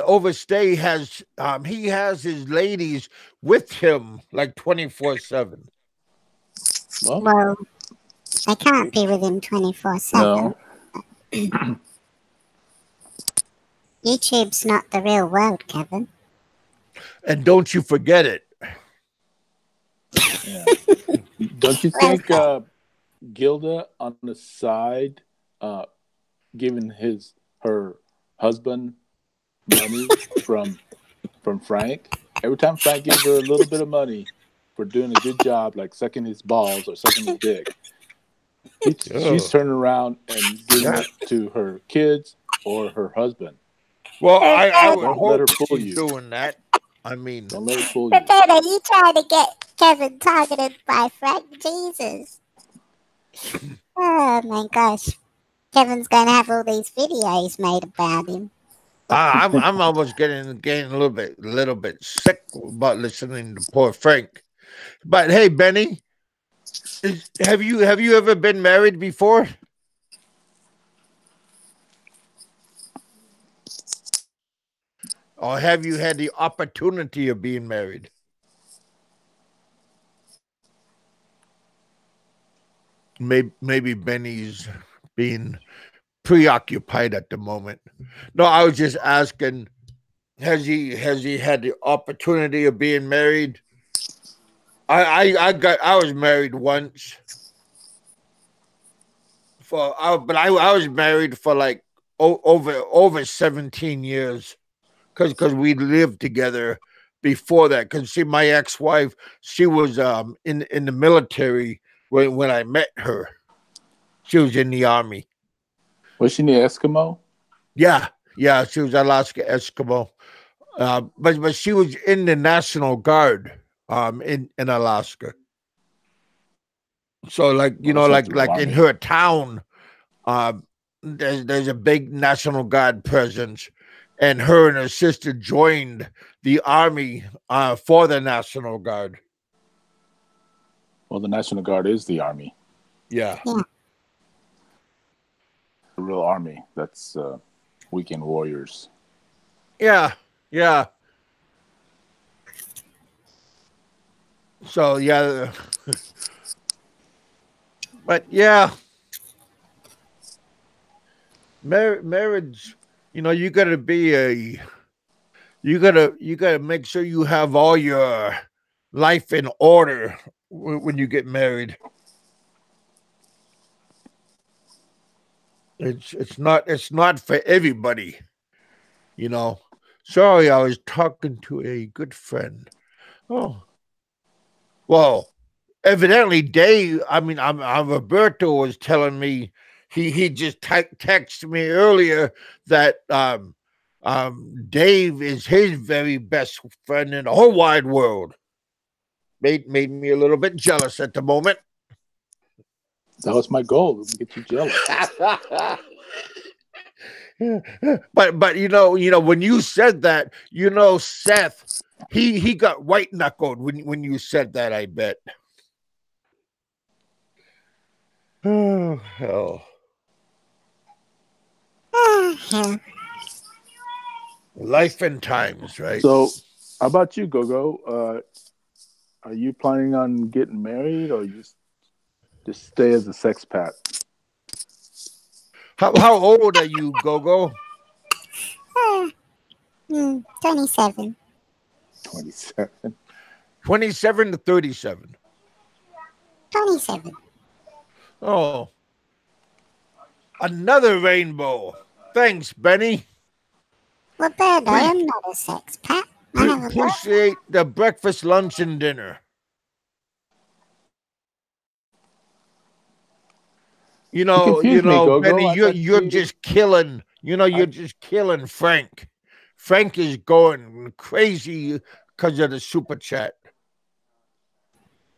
Overstay he has his ladies with him like 24/7. Well, Well, they can't be with him 24/7. no. YouTube's not the real world, Kevin. And don't you forget it. Yeah. Don't you think Gilda on the side giving her husband money from Frank? Every time Frank gives her a little bit of money for doing a good job, like sucking his balls or sucking his dick, she's turning around and giving it to her kids or her husband. Well, I would Don't let her hope fool she's you. doing that. I mean, Don't let her fool you. But then are you trying to get Kevin targeted by Frank? Jesus. Oh my gosh. Kevin's going to have all these videos made about him. I'm almost getting a little bit sick about listening to poor Frank. But hey, Benny, have you ever been married before? Or have you had the opportunity of being married? Maybe Benny's being preoccupied at the moment. No, I was just asking, has he had the opportunity of being married? I was married once but I was married for like over 17 years because we lived together before that. Because see, my ex-wife, she was in the military when I met her. She was in the army. Was she in the Eskimo? Yeah, she was Alaska Eskimo. But she was in the National Guard in Alaska. So like Well, that's not the real like in army. her town, there's a big National Guard presence, and her and her sister joined the army for the National Guard. Well, the National Guard is the army, Yeah. the real army. That's weekend warriors. Yeah. So yeah, but yeah, marriage. You gotta you gotta make sure you have all your life in order when you get married. It's not for everybody. Sorry, I was talking to a good friend. Oh, well, evidently Dave. I mean, Roberto was telling me he just texted me earlier that Dave is his very best friend in the whole wide world. Made me a little bit jealous at the moment. That was my goal, to get you jealous. But when you said that, Seth, he got white knuckled when you said that, I bet. Oh hell. Yeah. Life and times, right? So, how about you, Gogo? Are you planning on getting married, or just stay as a sexpat? How old are you, Gogo? 27. 27. 27 to 37. 27. Oh, another rainbow. Thanks, Benny. Roberto, I'm not a sex pat. I have a boyfriend. Appreciate the breakfast, lunch, and dinner. You know, confused me, Gogo. Benny, I you're thought you're you- just killing. You're just killing Frank. Frank is going crazy because of the super chat.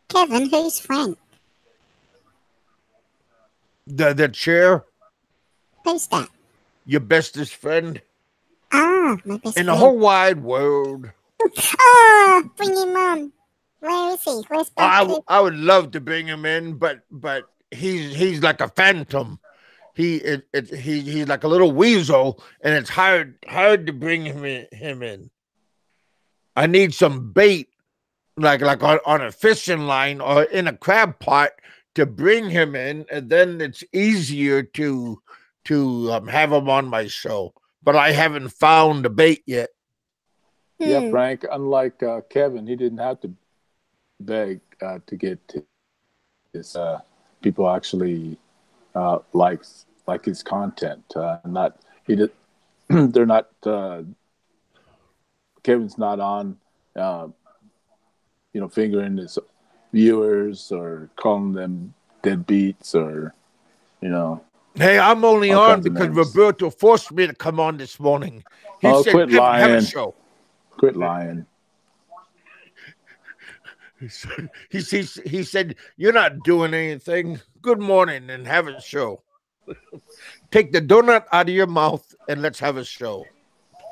Kevin, who's Frank? The chair, Who's that? your bestest friend Ah, my best in the friend. whole wide world. Oh, bring him on. Where is he? Where's Buckley? I would love to bring him in, but he's like a phantom. He's like a little weasel, and it's hard to bring him in. I need some bait, like on a fishing line or in a crab pot to bring him in, and then it's easier to have him on my show. But I haven't found the bait yet. Yeah, Frank. Unlike Kevin, he didn't have to beg to get his people actually like his content. Not he did. They're not. Kevin's not on. Fingering his viewers or calling them deadbeats or Hey, I'm only all on kinds of because names. Roberto forced me to come on this morning. He said, quit "Kevin, have a lying. show." Quit lying. He said, "You're not doing anything. Good morning and have a show. Take the donut out of your mouth and let's have a show."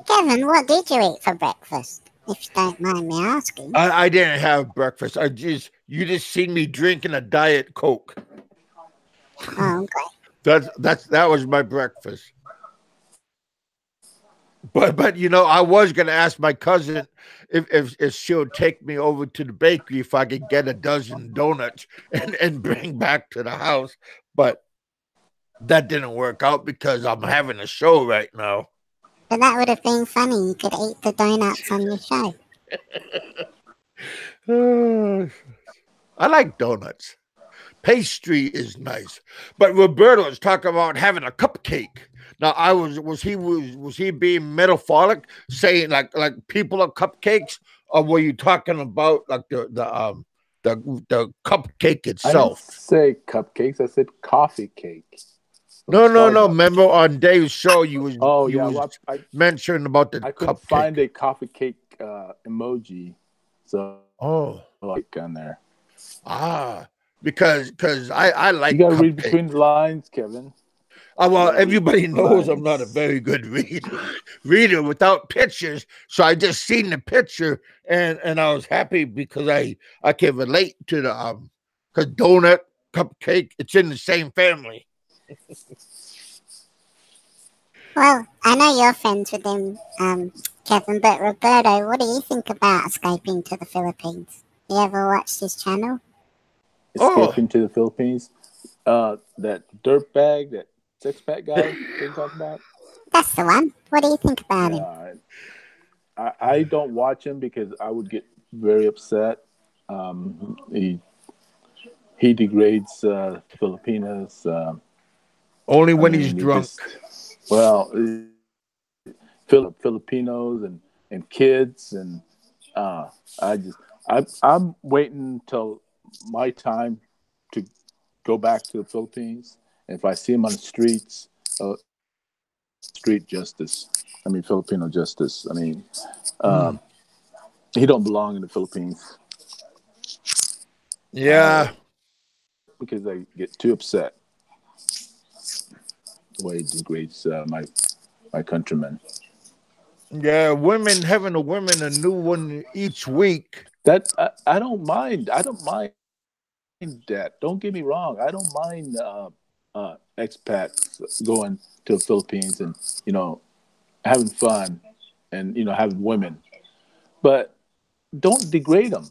Kevin, what did you eat for breakfast? If you don't mind me asking. I didn't have breakfast. You just seen me drinking a Diet Coke. Oh, okay. That was my breakfast. But I was gonna ask my cousin if she'll take me over to the bakery if I could get a dozen donuts and bring back to the house. But that didn't work out because I'm having a show right now. But that would have been funny. You could eat the donuts on your show. I like donuts. Pastry is nice. But Roberto is talking about having a cupcake. Now was he being metaphoric, saying like people are cupcakes, or were you talking about like the cupcake I didn't itself? say cupcakes. I said coffee cake. No. Remember on Dave's show you was I mentioning about the I couldn't cupcake. find a coffee cake emoji, so like on there. Because I like You got to cupcake. read between the lines, Kevin. Well, everybody knows I'm not a very good reader without pictures. So I just seen the picture and I was happy because I can relate to the because donut, cupcake, it's in the same family. Well, I know you're friends with him, Kevin, but Roberto, what do you think about escaping to the Philippines? You ever watched his channel? Escaping to the Philippines. That dirtbag, that six-pack guy they talk about. That's the one. What do you think about him? I don't watch him because I would get very upset. He degrades Filipinos. Only when he's drunk. Filipinos and kids and I'm waiting until my time to go back to the Philippines. And if I see him on the streets, street justice. I mean, Filipino justice. I mean, he don't belong in the Philippines. Yeah. Because I get too upset the way he degrades my countrymen. Yeah, women having a new one each week. That I don't mind. I don't mind that. Don't get me wrong. I don't mind expats going to the Philippines and having fun and having women, but don't degrade them.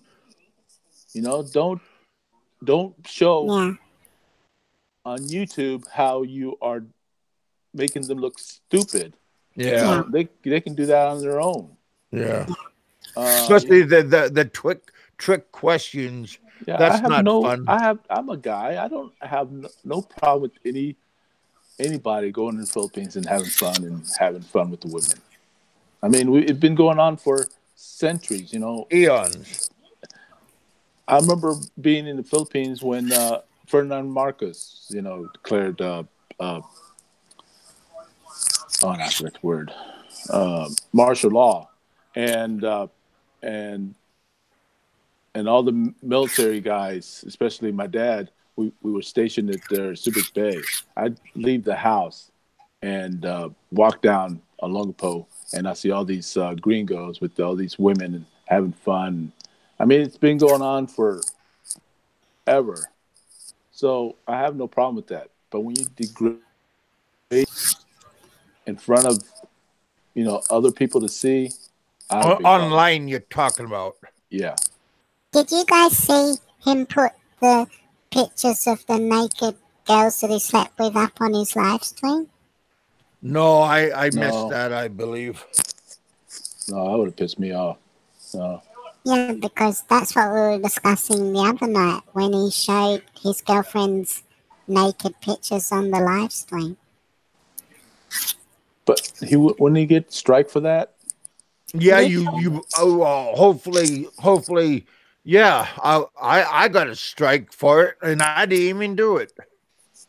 Don't show on YouTube how you are making them look stupid. They can do that on their own. Yeah. Especially the trick questions. Yeah, That's not fun. I'm a guy. I don't have no problem with anybody going to the Philippines and having fun with the women. I mean, it's been going on for centuries. Eons. I remember being in the Philippines when Ferdinand Marcos, declared oh, I forget the word, martial law, and and and all the military guys, especially my dad, we were stationed at their Subic Bay. I'd leave the house and walk down Olongapo, and I see all these gringos with all these women and having fun. I mean, it's been going on forever, so I have no problem with that. But when you degrade in front of other people to see, I have a big problem. Online, you're talking about. Yeah. Did you guys see him put the pictures of the naked girls that he slept with up on his live stream? No, I missed No. that, I believe. No, that would have pissed me off. No. Yeah, because that's what we were discussing the other night when he showed his girlfriend's naked pictures on the live stream. But wouldn't he get strike for that? Yeah, you hopefully, yeah. I got a strike for it, and I didn't even do it.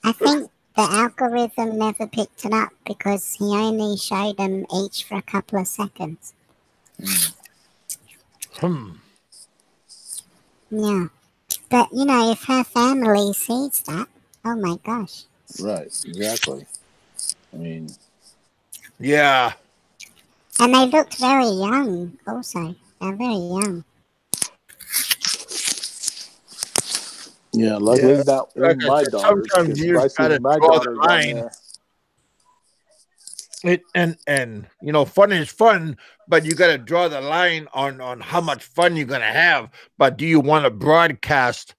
I think the algorithm never picked it up because he only showed them each for a couple of seconds. Yeah. But, if her family sees that, oh my gosh. Right, exactly. I mean... Yeah. And they looked very young also. They're very young. Yeah, luckily not like my daughter. Sometimes you just gotta my draw daughter the line. Fun is fun, but you got to draw the line on how much fun you're gonna have. But do you want to broadcast?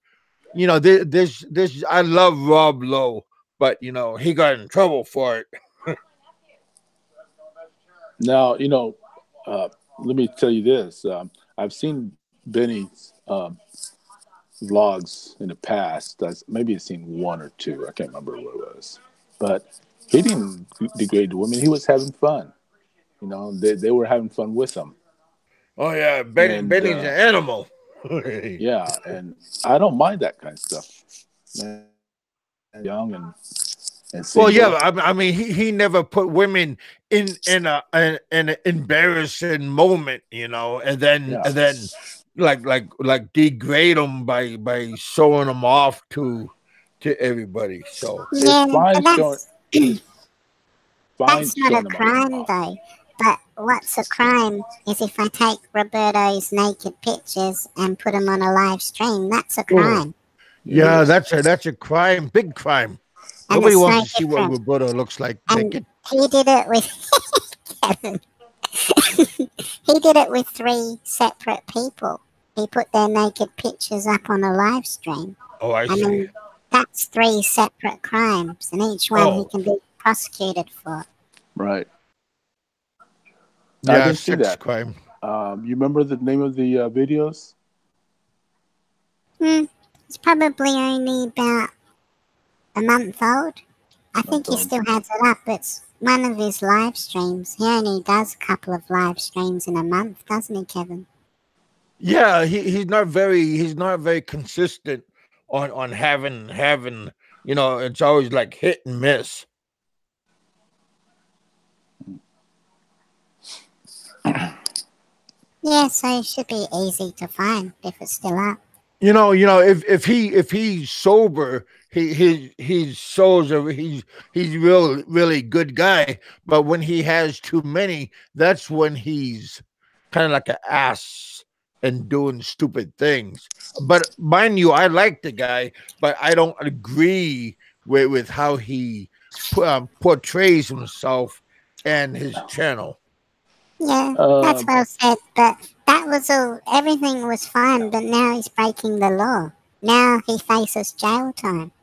This I love Rob Lowe, but he got in trouble for it. Now, let me tell you this. I've seen Benny's vlogs in the past. Maybe I've seen one or two. I can't remember what it was. But he didn't degrade the women. He was having fun. They were having fun with him. Oh, yeah. Benny's an animal. Yeah, and I don't mind that kind of stuff. Man, young and single. Well, yeah, I mean, he never put women in an embarrassing moment, and then like degrade them by showing them off to everybody. So yeah, that's not a crime though. But what's a crime is if I take Roberto's naked pictures and put them on a live stream. That's a crime. Yeah, that's a crime, big crime. And nobody wants to see what Roberto looks like naked. He did it with Kevin. He did it with 3 separate people. He put their naked pictures up on a live stream. Oh, I see. Mean, that's 3 separate crimes, and each one he can be prosecuted for. Right. Yeah, I didn't see that crime. You remember the name of the videos? It's probably only about a month old. I think he still has it up. It's one of his live streams. He only does a couple of live streams in a month, doesn't he, Kevin? Yeah, he's not very consistent on having it's always like hit and miss. Yeah, so it should be easy to find if it's still up. If he's sober, he's sober. He's really good guy. But when he has too many, that's when he's kind of like an ass and doing stupid things. But mind you, I like the guy, but I don't agree with how he portrays himself and his channel. Yeah, that's well said. But that was all. Everything was fine, but now he's breaking the law. Now he faces jail time.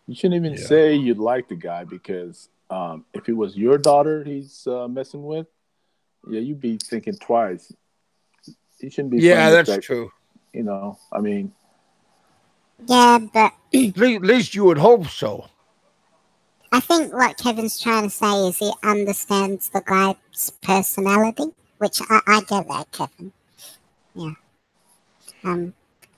You shouldn't even say you like the guy because if it was your daughter he's messing with, you'd be thinking twice. He shouldn't be. Yeah, that's true. You know, I mean, Yeah, but At least you would hope so. I think what Kevin's trying to say is he understands the guy's personality, which I get that, Kevin. Yeah.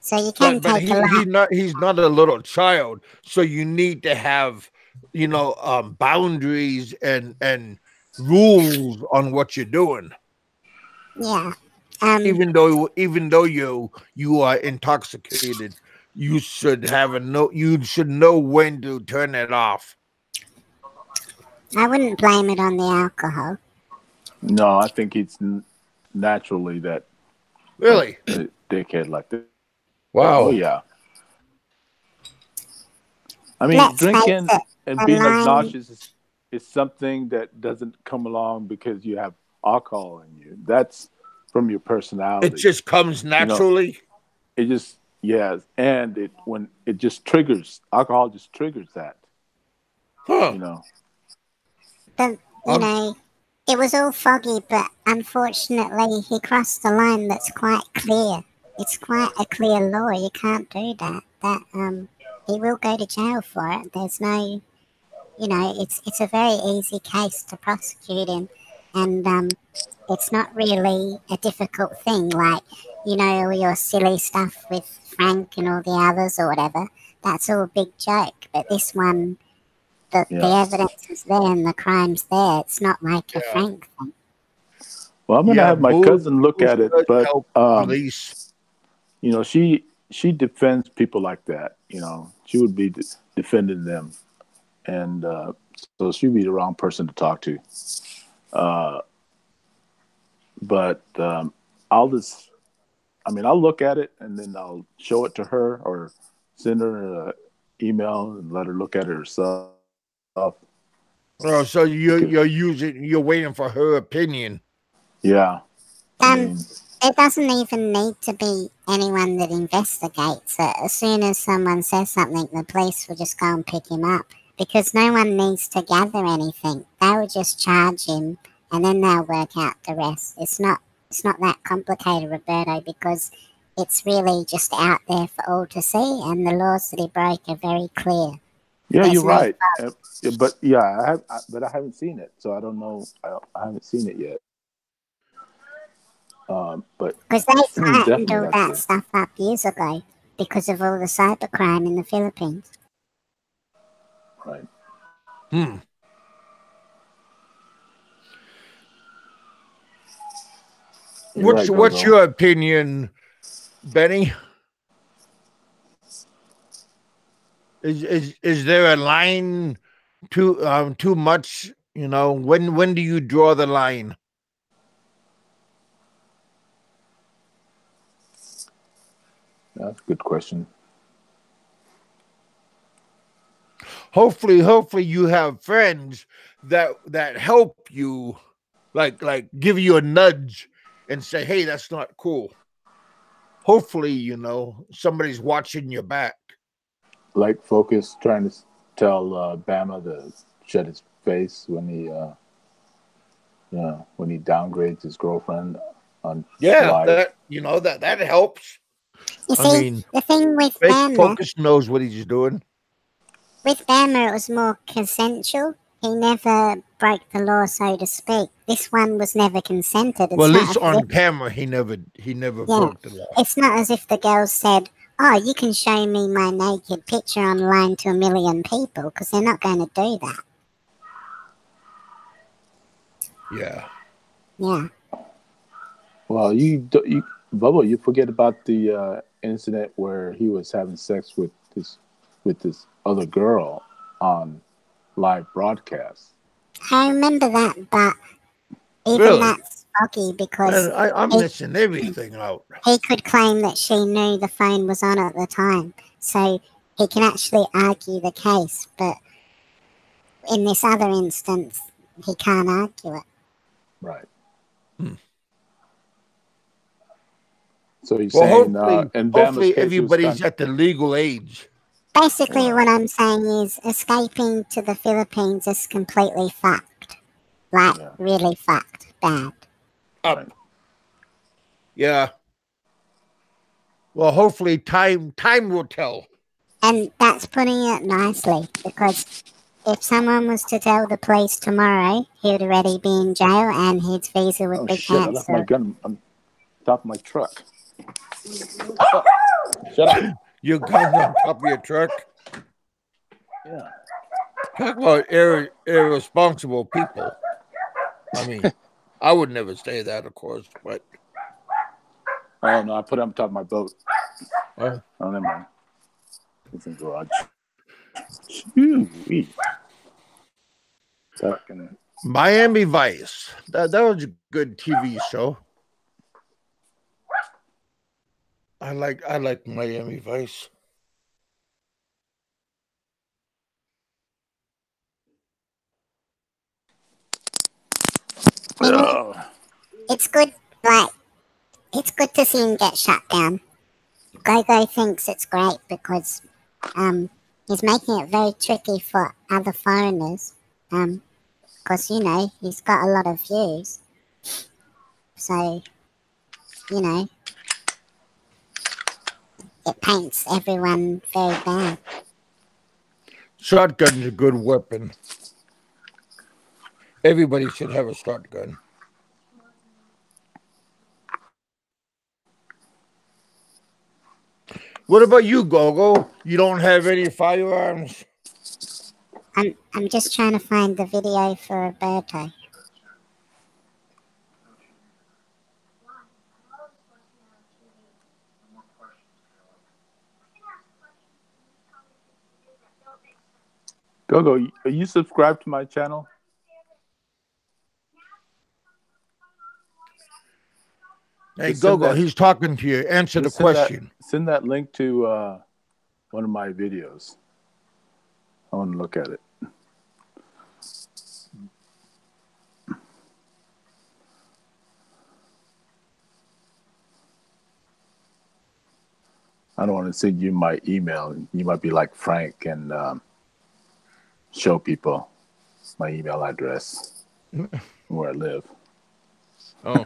So you can But take a lot. he's not a little child, so you need to have boundaries and rules on what you're doing. Yeah. Even though you are intoxicated, you should you should know when to turn it off. I wouldn't blame it on the alcohol. no, I think he's naturally that Really? a dickhead like that. Oh Wow. yeah. I mean, Let's face drinking it, and the being line. obnoxious is something that doesn't come along because you have alcohol in you. That's from your personality. It just comes You know, naturally. it just yes, and when it just triggers alcohol just triggers that. Huh. You know. But, it was all foggy, but unfortunately he crossed the line that's quite clear. It's quite a clear law. You can't do that. He will go to jail for it. There's no, it's a very easy case to prosecute him, and it's not really a difficult thing. Like, all your silly stuff with Frank and all the others or whatever. That's all a big joke. But this one, the evidence is there and the crime's there. It's not like a Frank thing. Well, I'm gonna have my cousin look booze at it, does but help police. she defends people like that. She would be defending them, and so she'd be the wrong person to talk to. But I'll look at it and then I'll show it to her or send her an email and let her look at it herself. Oh, so you're waiting for her opinion. Yeah. It doesn't even need to be anyone that investigates it. As soon as someone says something, the police will just go and pick him up because no one needs to gather anything. They will just charge him and then they'll work out the rest. It's not that complicated, Roberto, because it's really just out there for all to see, and the laws that he broke are very clear. Yeah, you're right. But yeah, I haven't seen it, so I don't know. I haven't seen it yet. But because they tightened all that stuff up years ago because of all the cybercrime in the Philippines. Right. What's your opinion, Benny? Is there a line too much? When do you draw the line? That's a good question. Hopefully you have friends that help you, like give you a nudge and say, hey, that's not cool. Hopefully, somebody's watching your back. Like Focus trying to tell Bama to shut his face when he downgrades his girlfriend on live. that helps. You see, the thing with Bama, Focus knows what he's doing. With Bama, it was more consensual. He never broke the law, so to speak. This one was never consented. Well, at least on camera, he never broke the law. It's not as if the girl said, "Oh, you can show me my naked picture online to 1 million people," because they're not going to do that. Yeah. Yeah. Well, Bubba, you forget about the incident where he was having sex with this other girl on live broadcast. I remember that, but even that's foggy because I'm missing everything out. He could claim that she knew the phone was on at the time, so he can actually argue the case. But in this other instance, he can't argue it. Right. So he's saying, and hopefully everybody's at the legal age. Basically, what I'm saying is escaping to the Philippines is completely fucked. Really fucked. Bad. Up. Yeah. Well, hopefully time will tell. And that's putting it nicely, because if someone was to tell the police tomorrow, he would already be in jail and his visa would Oh be shit! I left my cancelled. gun on top of my truck. Shut up. Your gun's on top of your truck. Yeah. Talk about irresponsible people. I mean, I would never say that, of course, but Oh no! I put it on top of my boat. oh, Never mind. It's in the garage. Shoo-wee. Fucking. Miami Vice. That was a good TV show. I like Miami Vice. I mean, Oh. it's good, like, it's good to see him get shut down. Gogo thinks it's great because he's making it very tricky for other foreigners. Because, you know, he's got a lot of views. So, you know, it paints everyone very bad. Shotgun's a good weapon. Everybody should have a shotgun. What about you, Gogo? You don't have any firearms? I'm just trying to find the video for Roberto. Gogo, are you subscribed to my channel? Hey, Just send Gogo, that- he's talking to you. Answer the Just send question. Send that link to one of my videos. I want to look at it. I don't want to send you my email. You might be like Frank and show people my email address where I live. Oh.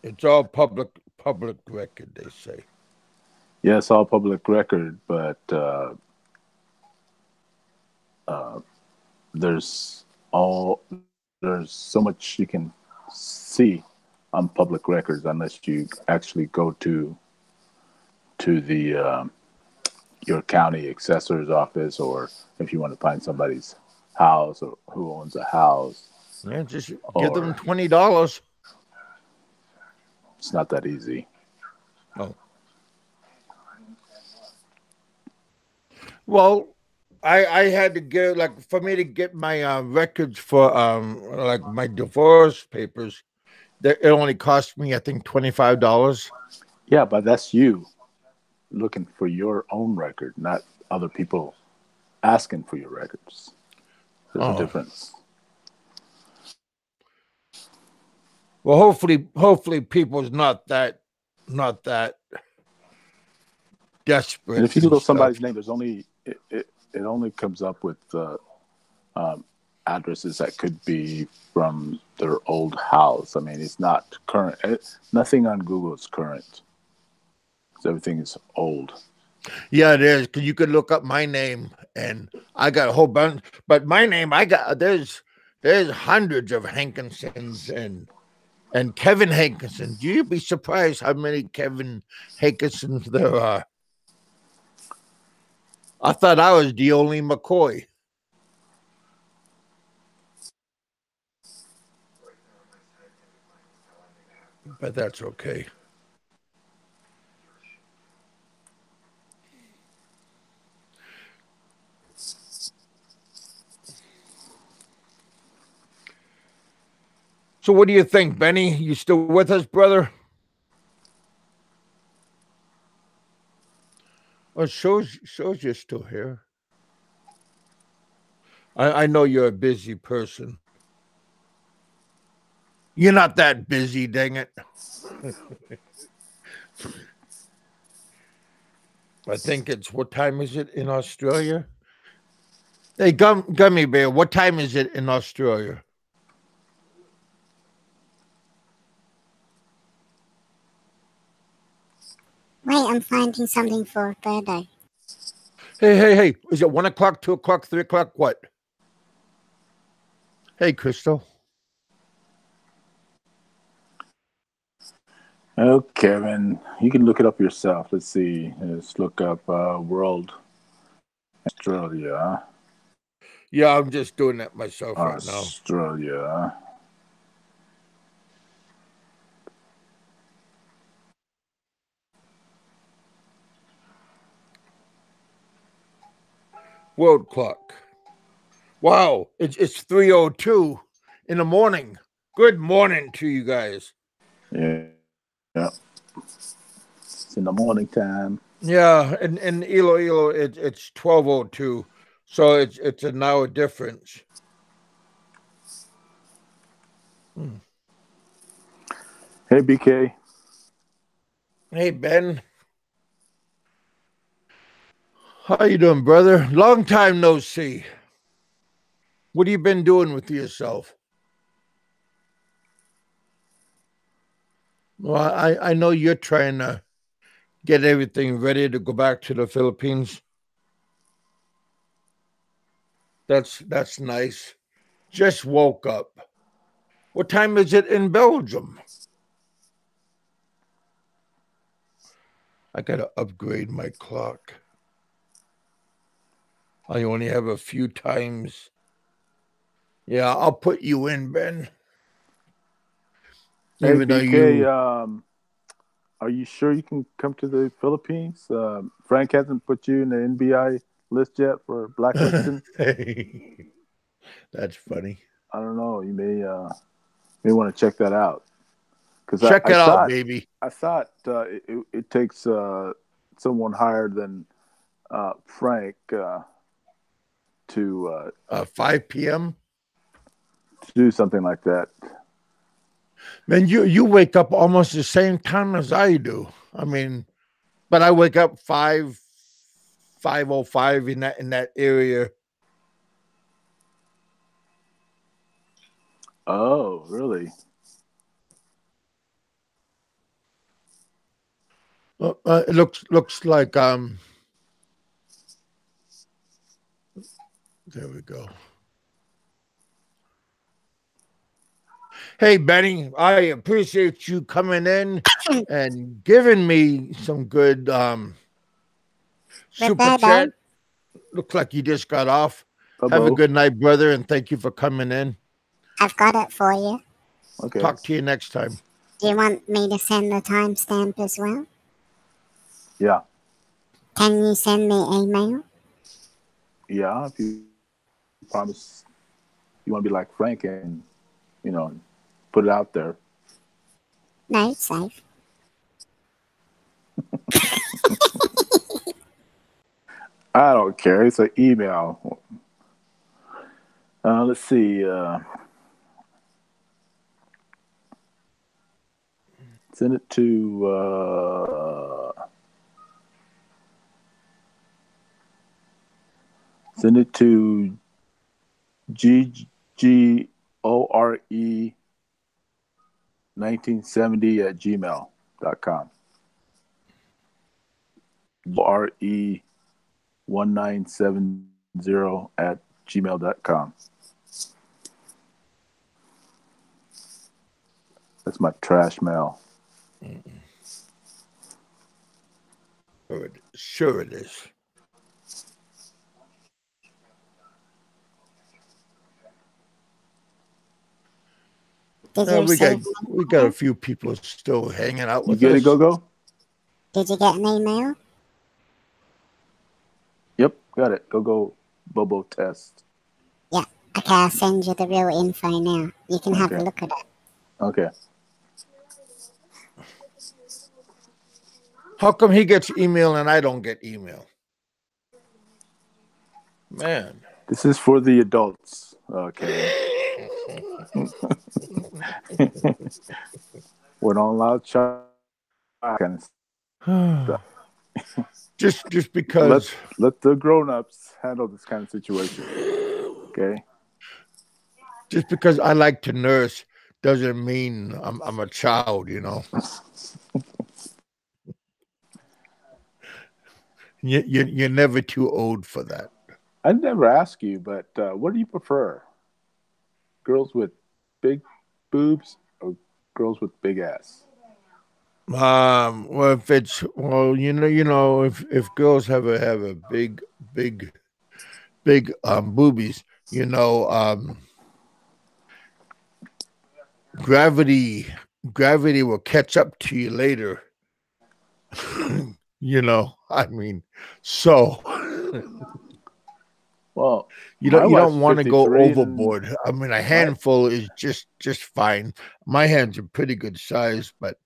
It's all public record, they say. Yeah, it's all public record, but there's so much you can see on public records unless you actually go to the your county assessor's office, or if you want to find somebody's house or who owns a house. Yeah, just give them $20. It's not that easy. Oh. Well, I had to get, like, for me to get my records for like my divorce papers, it only cost me, I think, $25. Yeah, but that's you looking for your own record, not other people asking for your records. There's a difference. Well, hopefully people's not that desperate. And if you Google stuff. somebody's name, there's only it only comes up with addresses that could be from their old house. I mean, it's not current. Nothing on Google is current. Everything is old. Yeah, it is, because you could look up my name, and I got a whole bunch. But my name, there's hundreds of Hankinsons and Kevin Hankinson. You'd be surprised how many Kevin Hankinsons there are. I thought I was the only McCoy. But that's okay. So what do you think, Benny? You still with us, brother? Oh, it shows you're still here. I know you're a busy person. You're not that busy, dang it. I think it's, what time is it in Australia? Hey, Gummy Bear, what time is it in Australia? Wait, I'm finding something for Birdo. Hey. Is it 1 o'clock, 2 o'clock, 3 o'clock? What? Hey, Crystal. Oh, Kevin, you can look it up yourself. Let's see. Let's look up world Australia. Yeah, I'm just doing that myself right now. Australia. World clock. Wow, it's 3:02 in the morning. Good morning to you guys. Yeah. It's in the morning time. Yeah, and Iloilo, it's 12:02, so it's an hour difference. Hey, BK. Hey, Ben. How you doing, brother? Long time no see. What have you been doing with yourself? Well, I know you're trying to get everything ready to go back to the Philippines. That's nice. Just woke up. What time is it in Belgium? I gotta upgrade my clock. I only have a few times. Yeah, I'll put you in, Ben. Hey, Even though BK, you are you sure you can come to the Philippines? Frank hasn't put you in the NBI list yet for blacklisting. That's funny. I don't know. You may want to check that out. Because Check it out, baby. I thought it takes someone higher than Frank to 5 p.m. do something like that. Man, you wake up almost the same time as I do. I mean, but I wake up 5:05 in that area. Oh, really? It looks like there we go. Hey, Benny, I appreciate you coming in and giving me some good super chat. Looks like you just got off. Have a good night, brother, and thank you for coming in. I've got it for you. Okay. Talk to you next time. Do you want me to send the timestamp as well? Yeah. Can you send me email? Yeah, if you promise you want to be like Frank and, put it out there. No, it's safe. I don't care. It's an email. Let's see. Send it to GGORE1970@gmail.com. GRE1970@gmail.com. That's my trash mail. Sure it is. We got a few people still hanging out with us. You get it, Go-Go? Did you get an email? Yep, got it. Go Bobo test. Yeah. Okay, I'll send you the real info now. You can have a look at it. Okay. How come he gets email and I don't get email? Man. This is for the adults, Kevin. We're not allowed child kind of stuff. Just because let the grown-ups handle this kind of situation. Okay. Just because I like to nurse doesn't mean I'm a child, You're never too old for that. I never ask you, but what do you prefer? Girls with big boobs or girls with big ass? Well, if it's well, if girls have a big boobies, gravity gravity will catch up to you later. I mean, so Well, you my don't you wife's don't want to go 53 and overboard. I mean, a my handful is just fine. My hands are pretty good size, but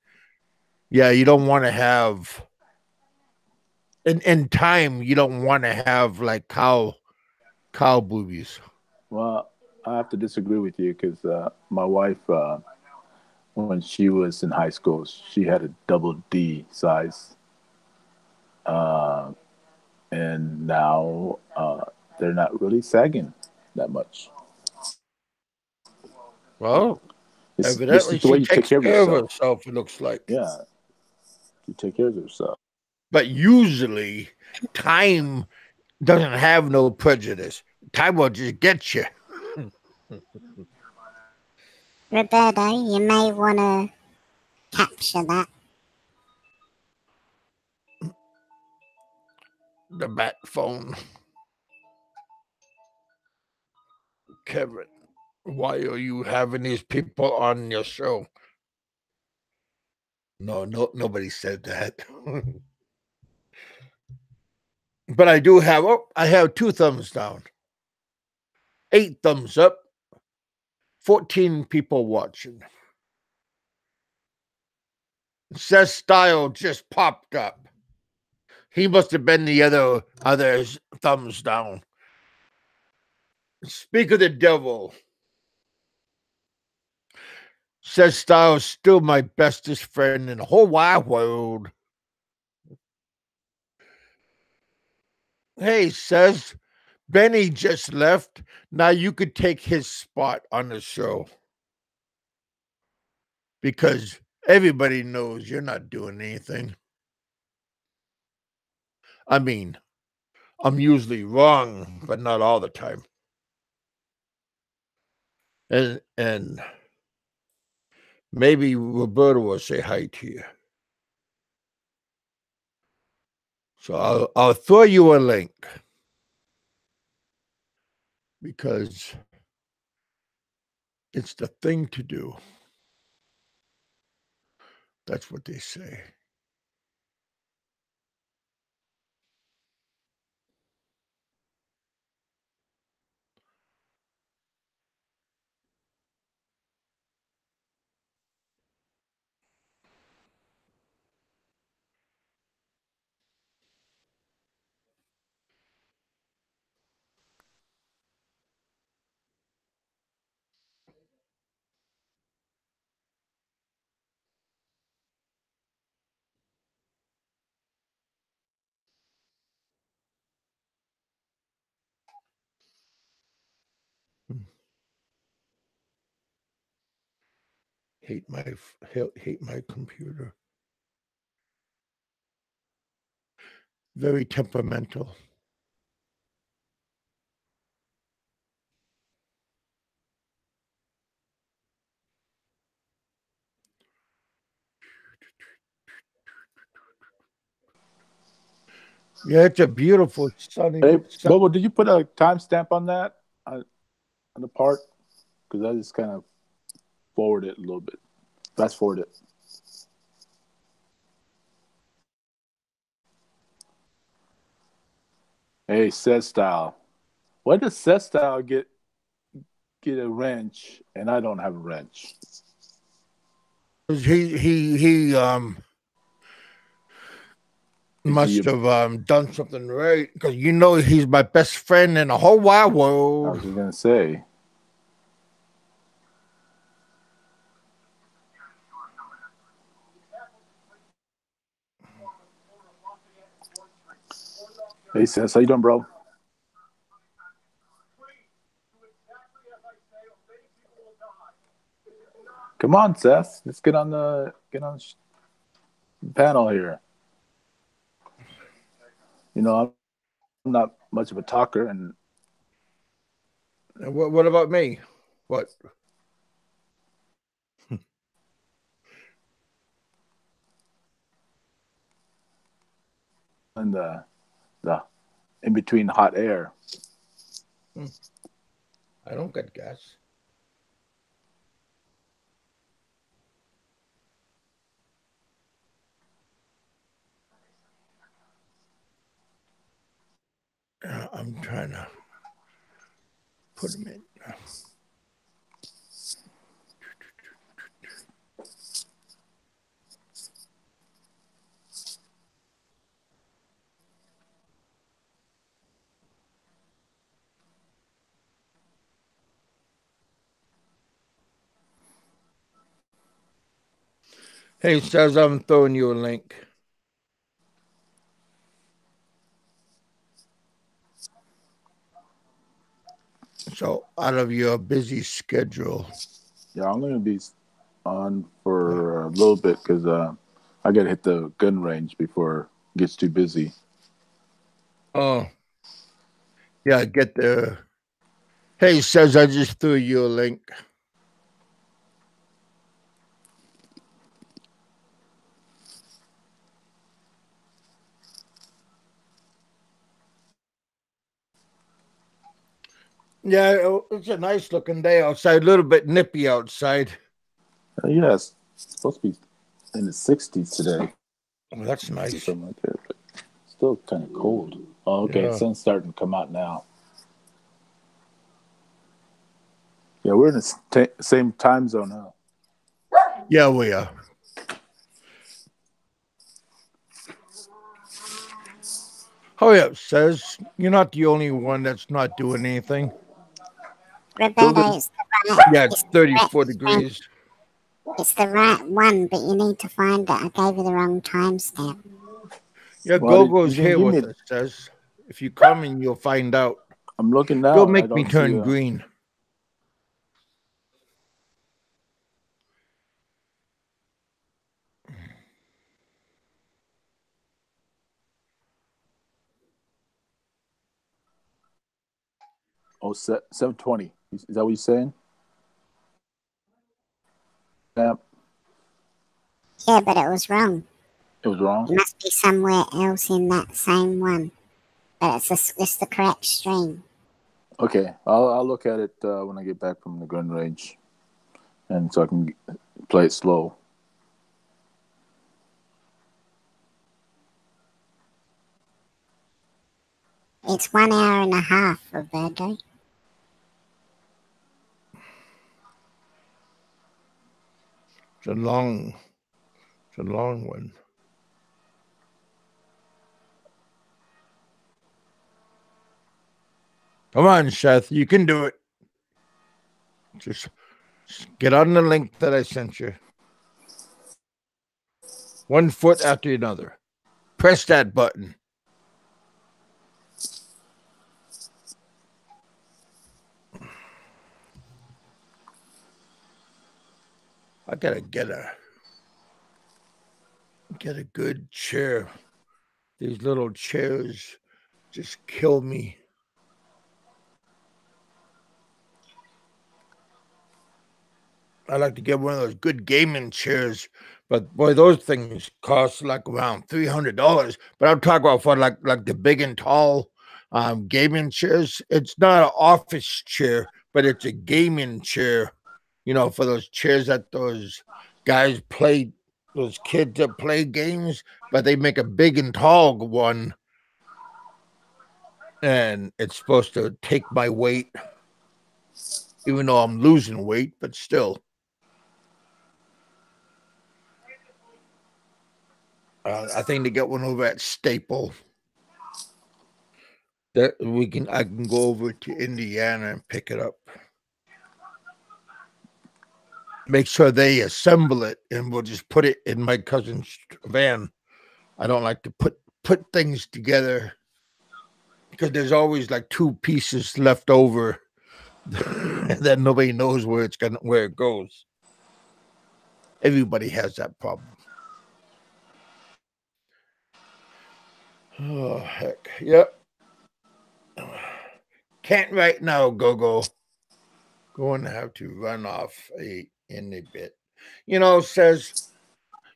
yeah, you don't want to have in time. You don't want to have like cow boobies. well, I have to disagree with you because my wife, when she was in high school, she had a double D size, uh, and now they're not really sagging that much. Well, This evidently is the way she you take takes care of care of yourself. herself. It looks like, Yeah, you take care of yourself. but usually time doesn't have no prejudice. Time will just get you. Roberto, you may want to capture that. The bat phone, Kevin. Why are you having these people on your show? No, nobody said that. But I have 2 thumbs down, 8 thumbs up, 14 people watching. Says Style just popped up. He must have been the other's thumbs down. Speak of the devil. Says Styles still my bestest friend in the whole wide world. Hey, says Benny just left. Now you could take his spot on the show. Because everybody knows you're not doing anything. I mean, I'm usually wrong, but not all the time. And maybe Roberto will say hi to you. So I'll throw you a link because it's the thing to do. That's what they say. Hate my computer. Very temperamental. Yeah, it's a beautiful sunny. Hey, Bobo, did you put a timestamp on that on the part? Because I just kind of forward it a little bit. Fast forward it. Hey, Set Style. Why does Set Style get a wrench and I don't have a wrench? He must he have done something right because he's my best friend in the whole wide I world. was just gonna say. Hey, Seth, how you doing, bro? Come on, Seth. Let's get on the panel here. I'm not much of a talker, and What about me? What? in the in between hot air. I don't get gas. I'm trying to put them in. Hey, it says I'm throwing you a link. So out of your busy schedule. Yeah, I'm gonna be on for a little bit because I gotta hit the gun range before it gets too busy. Oh, yeah, get the. Hey, it says I just threw you a link. Yeah, it's a nice looking day outside. A little bit nippy outside. Yeah, it's supposed to be in the 60s today, Oh, that's or nice. something like that. But still kind of cold. Oh, okay, Yeah. sun's starting to come out now. Yeah, we're in the same time zone now. Yeah, we are. Oh, yeah, it says you're not the only one that's not doing anything. Rebecca, it's the right, Yeah, it's it's the 34 right, degrees. it's the right one, but you need to find it. I gave you the wrong timestamp. Yeah, Well, Gogo's you didn't here give me. with us, says. If you come in, you'll find out. I'm looking Don't now. I make me don't see turn green. Oh, 7:20. Is that what you're saying? Yeah, Yeah, but it was wrong. it was wrong. It must be somewhere else in that same one. But it's the correct stream. Okay, I'll look at it when I get back from the gun range, and so I can play it slow. It's 1 hour and a half, Roberto. It's a long one. Come on, Seth. You can do it. Just get on the link that I sent you. One foot after another. Press that button. I gotta get a good chair. These little chairs just kill me. I like to get one of those good gaming chairs, but boy, those things cost like around $300. But I'm talking about for like the big and tall gaming chairs. It's not an office chair, but it's a gaming chair. You know, for those chairs that those guys play, those kids that play games, but they make a big and tall one, and it's supposed to take my weight, even though I'm losing weight, but still. I think they get one over at Staple. That I can go over to Indiana and pick it up. Make sure they assemble it, and we'll just put it in my cousin's van. I don't like to put things together because there's always like two pieces left over that nobody knows where it goes. Everybody has that problem. Oh heck, yep. Can't right now, Gogo. Going to have to run off in a bit. Says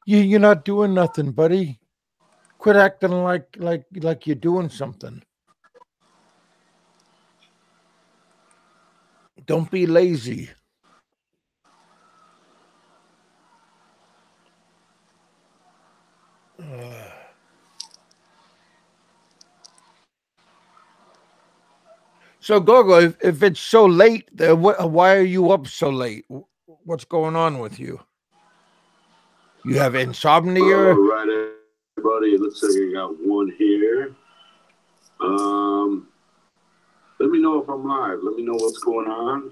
you're not doing nothing, buddy. Quit acting like you're doing something. Don't be lazy. So Gogo, if it's so late, why are you up so late? What's going on with you? You have insomnia? All right, everybody. It looks like I got one here. Let me know if I'm live. Let me know what's going on.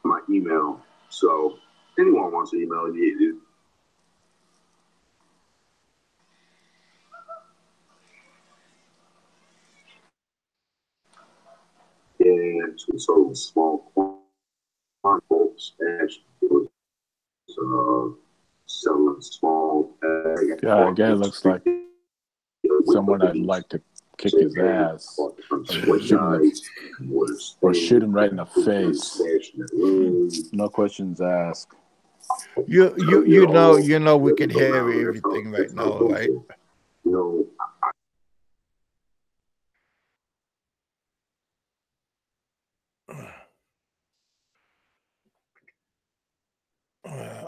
My email. So anyone wants to email me. And so small folks actually selling small Yeah, again, it looks like someone I'd like to kick his ass or shoot him right in the face. No questions asked. You know we can hear everything right now, right?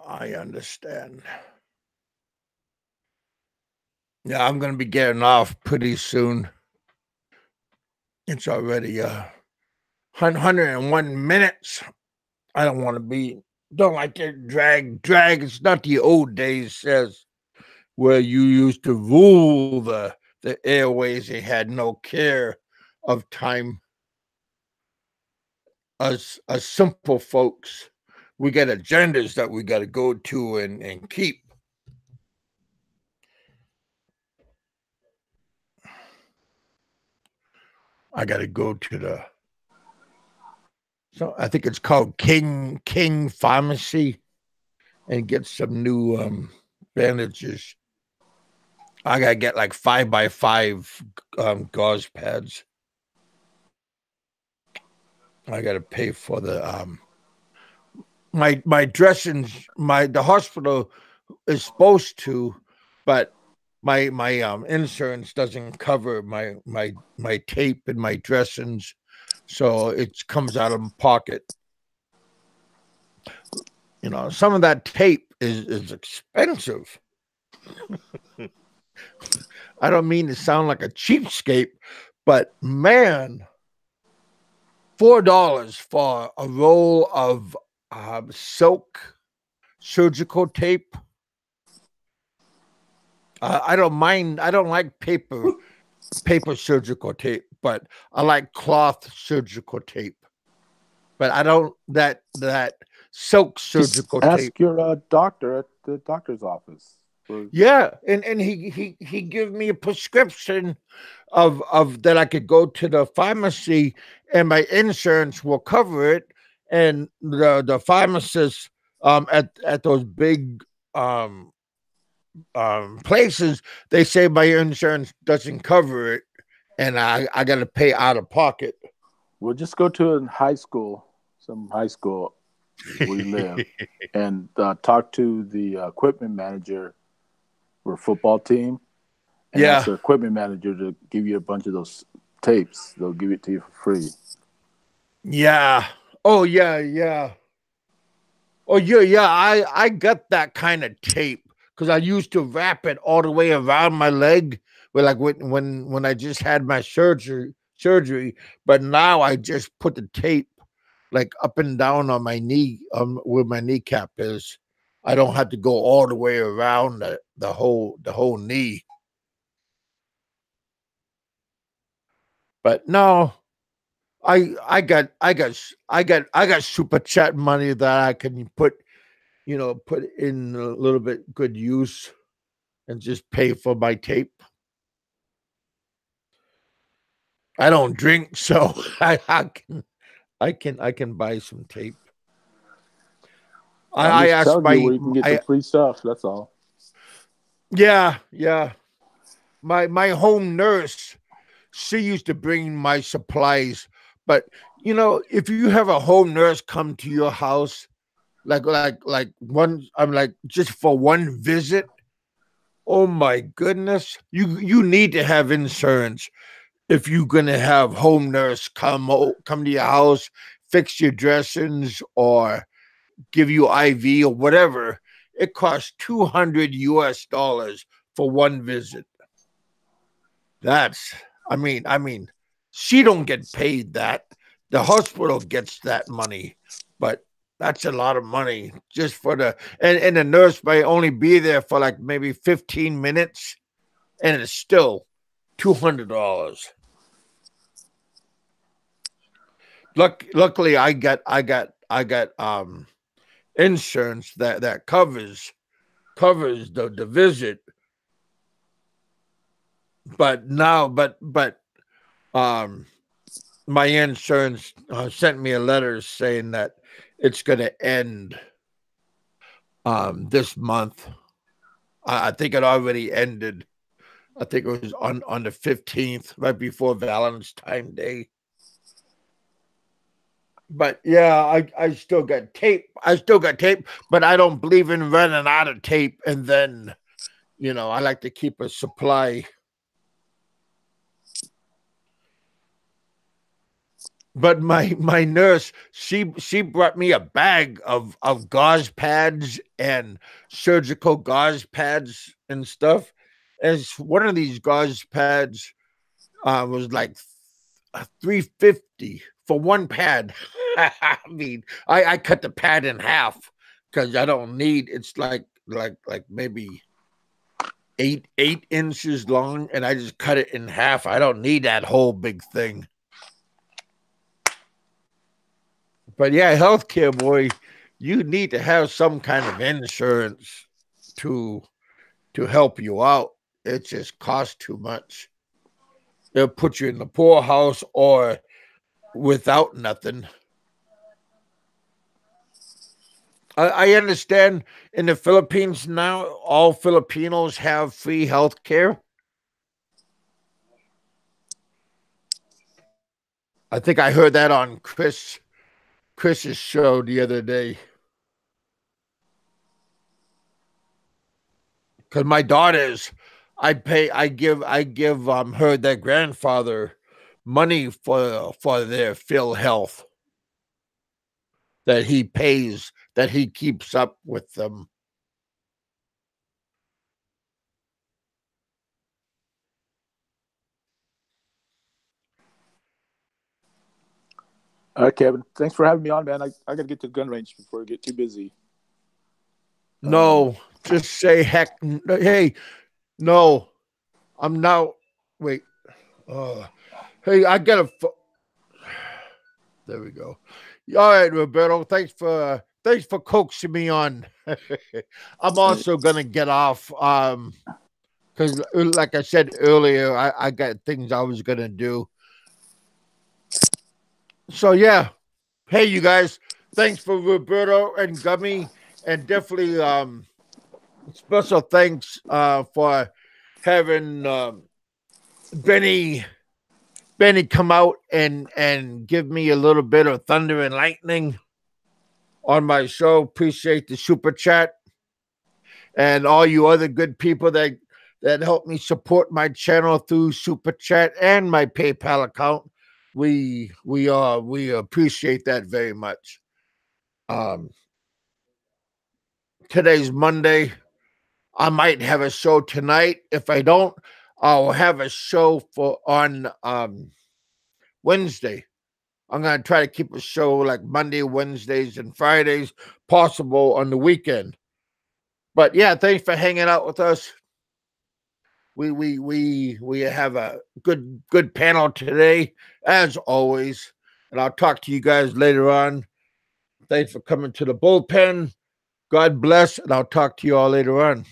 I understand. Yeah, I'm gonna be getting off pretty soon. It's already 101 minutes. I don't want to don't like to drag. It's not the old days, says, where you used to rule the airways and had no care of time. Us simple folks, we got agendas that we got to go to and keep. I got to go to I think it's called King Pharmacy, and get some new bandages. I gotta get like 5x5 gauze pads. I gotta pay for the my dressings. The hospital is supposed to, but my insurance doesn't cover my tape and my dressings, so it comes out of pocket. Some of that tape is expensive. I don't mean to sound like a cheapskate, but man, $4 for a roll of silk surgical tape. I don't mind. I don't like paper surgical tape, but I like cloth surgical tape. But I don't that silk surgical Just tape. ask your doctor at the doctor's office. Yeah, and he gave me a prescription of that I could go to the pharmacy and my insurance will cover it, and the pharmacist at those big places, they say my insurance doesn't cover it, and I got to pay out of pocket. We'll just go to some high school where you live, and talk to the equipment manager for a football team, and ask the equipment manager to give you a bunch of those tapes. They'll give it to you for free. Yeah. Oh yeah. Oh yeah. I got that kind of tape because I used to wrap it all the way around my leg. But like when I just had my surgery, but now I just put the tape like up and down on my knee, where my kneecap is. I don't have to go all the way around the whole knee. But no, I got super chat money that I can put in a little bit good use and just pay for my tape. I don't drink, so I can buy some tape. I'm I just asked telling you where you can get the free stuff. That's all. yeah. My home nurse, she used to bring my supplies, but if you have a home nurse come to your house, like one, I'm like, just for one visit, oh my goodness, you need to have insurance if you're gonna have home nurse come to your house, fix your dressings, or give you IV or whatever. It costs $200 for one visit. That's, I mean, she don't get paid that. The hospital gets that money, but that's a lot of money just for and the nurse may only be there for like maybe 15 minutes, and it's still $200. Luckily, I got insurance that covers the visit, but now, but um my insurance sent me a letter saying that it's going to end this month. I think it already ended. I think it was on the 15th, right before Valentine's Day. But yeah, I still got tape. But I don't believe in running out of tape. And then, I like to keep a supply. But my nurse, she brought me a bag of gauze pads and surgical gauze pads and stuff. And one of these gauze pads was like $350 for one pad. I mean, I cut the pad in half because I don't need. It's like maybe eight inches long, and I just cut it in half. I don't need that whole big thing. But yeah, healthcare, boy, you need to have some kind of insurance to help you out. It just costs too much. They'll put you in the poorhouse or without nothing. I understand in the Philippines now, all Filipinos have free health care. I think I heard that on Chris's show the other day. Because my daughters, I give her their grandfather money for their Phil health that he pays, that he keeps up with them. All right, Kevin. Thanks for having me on, man. I got to get to the gun range before I get too busy. No, just say heck. Hey, no, I'm now. Wait. Hey, I got a. There we go. All right, Roberto. Thanks for coaxing me on. I'm also gonna get off. Because like I said earlier, I got things I was gonna do. So yeah. Hey, you guys. Thanks for Roberto and Gummy, and definitely special thanks for having Benny come out and give me a little bit of thunder and lightning on my show. Appreciate the super chat and all you other good people that help me support my channel through super chat and my PayPal account. We appreciate that very much. Today's Monday. I might have a show tonight. If I don't, I'll have a show on Wednesday. I'm going to try to keep a show like Monday, Wednesdays, and Fridays, possible on the weekend. But yeah, thanks for hanging out with us. We have a good panel today, as always. And I'll talk to you guys later on. Thanks for coming to the bullpen. God bless, and I'll talk to you all later on.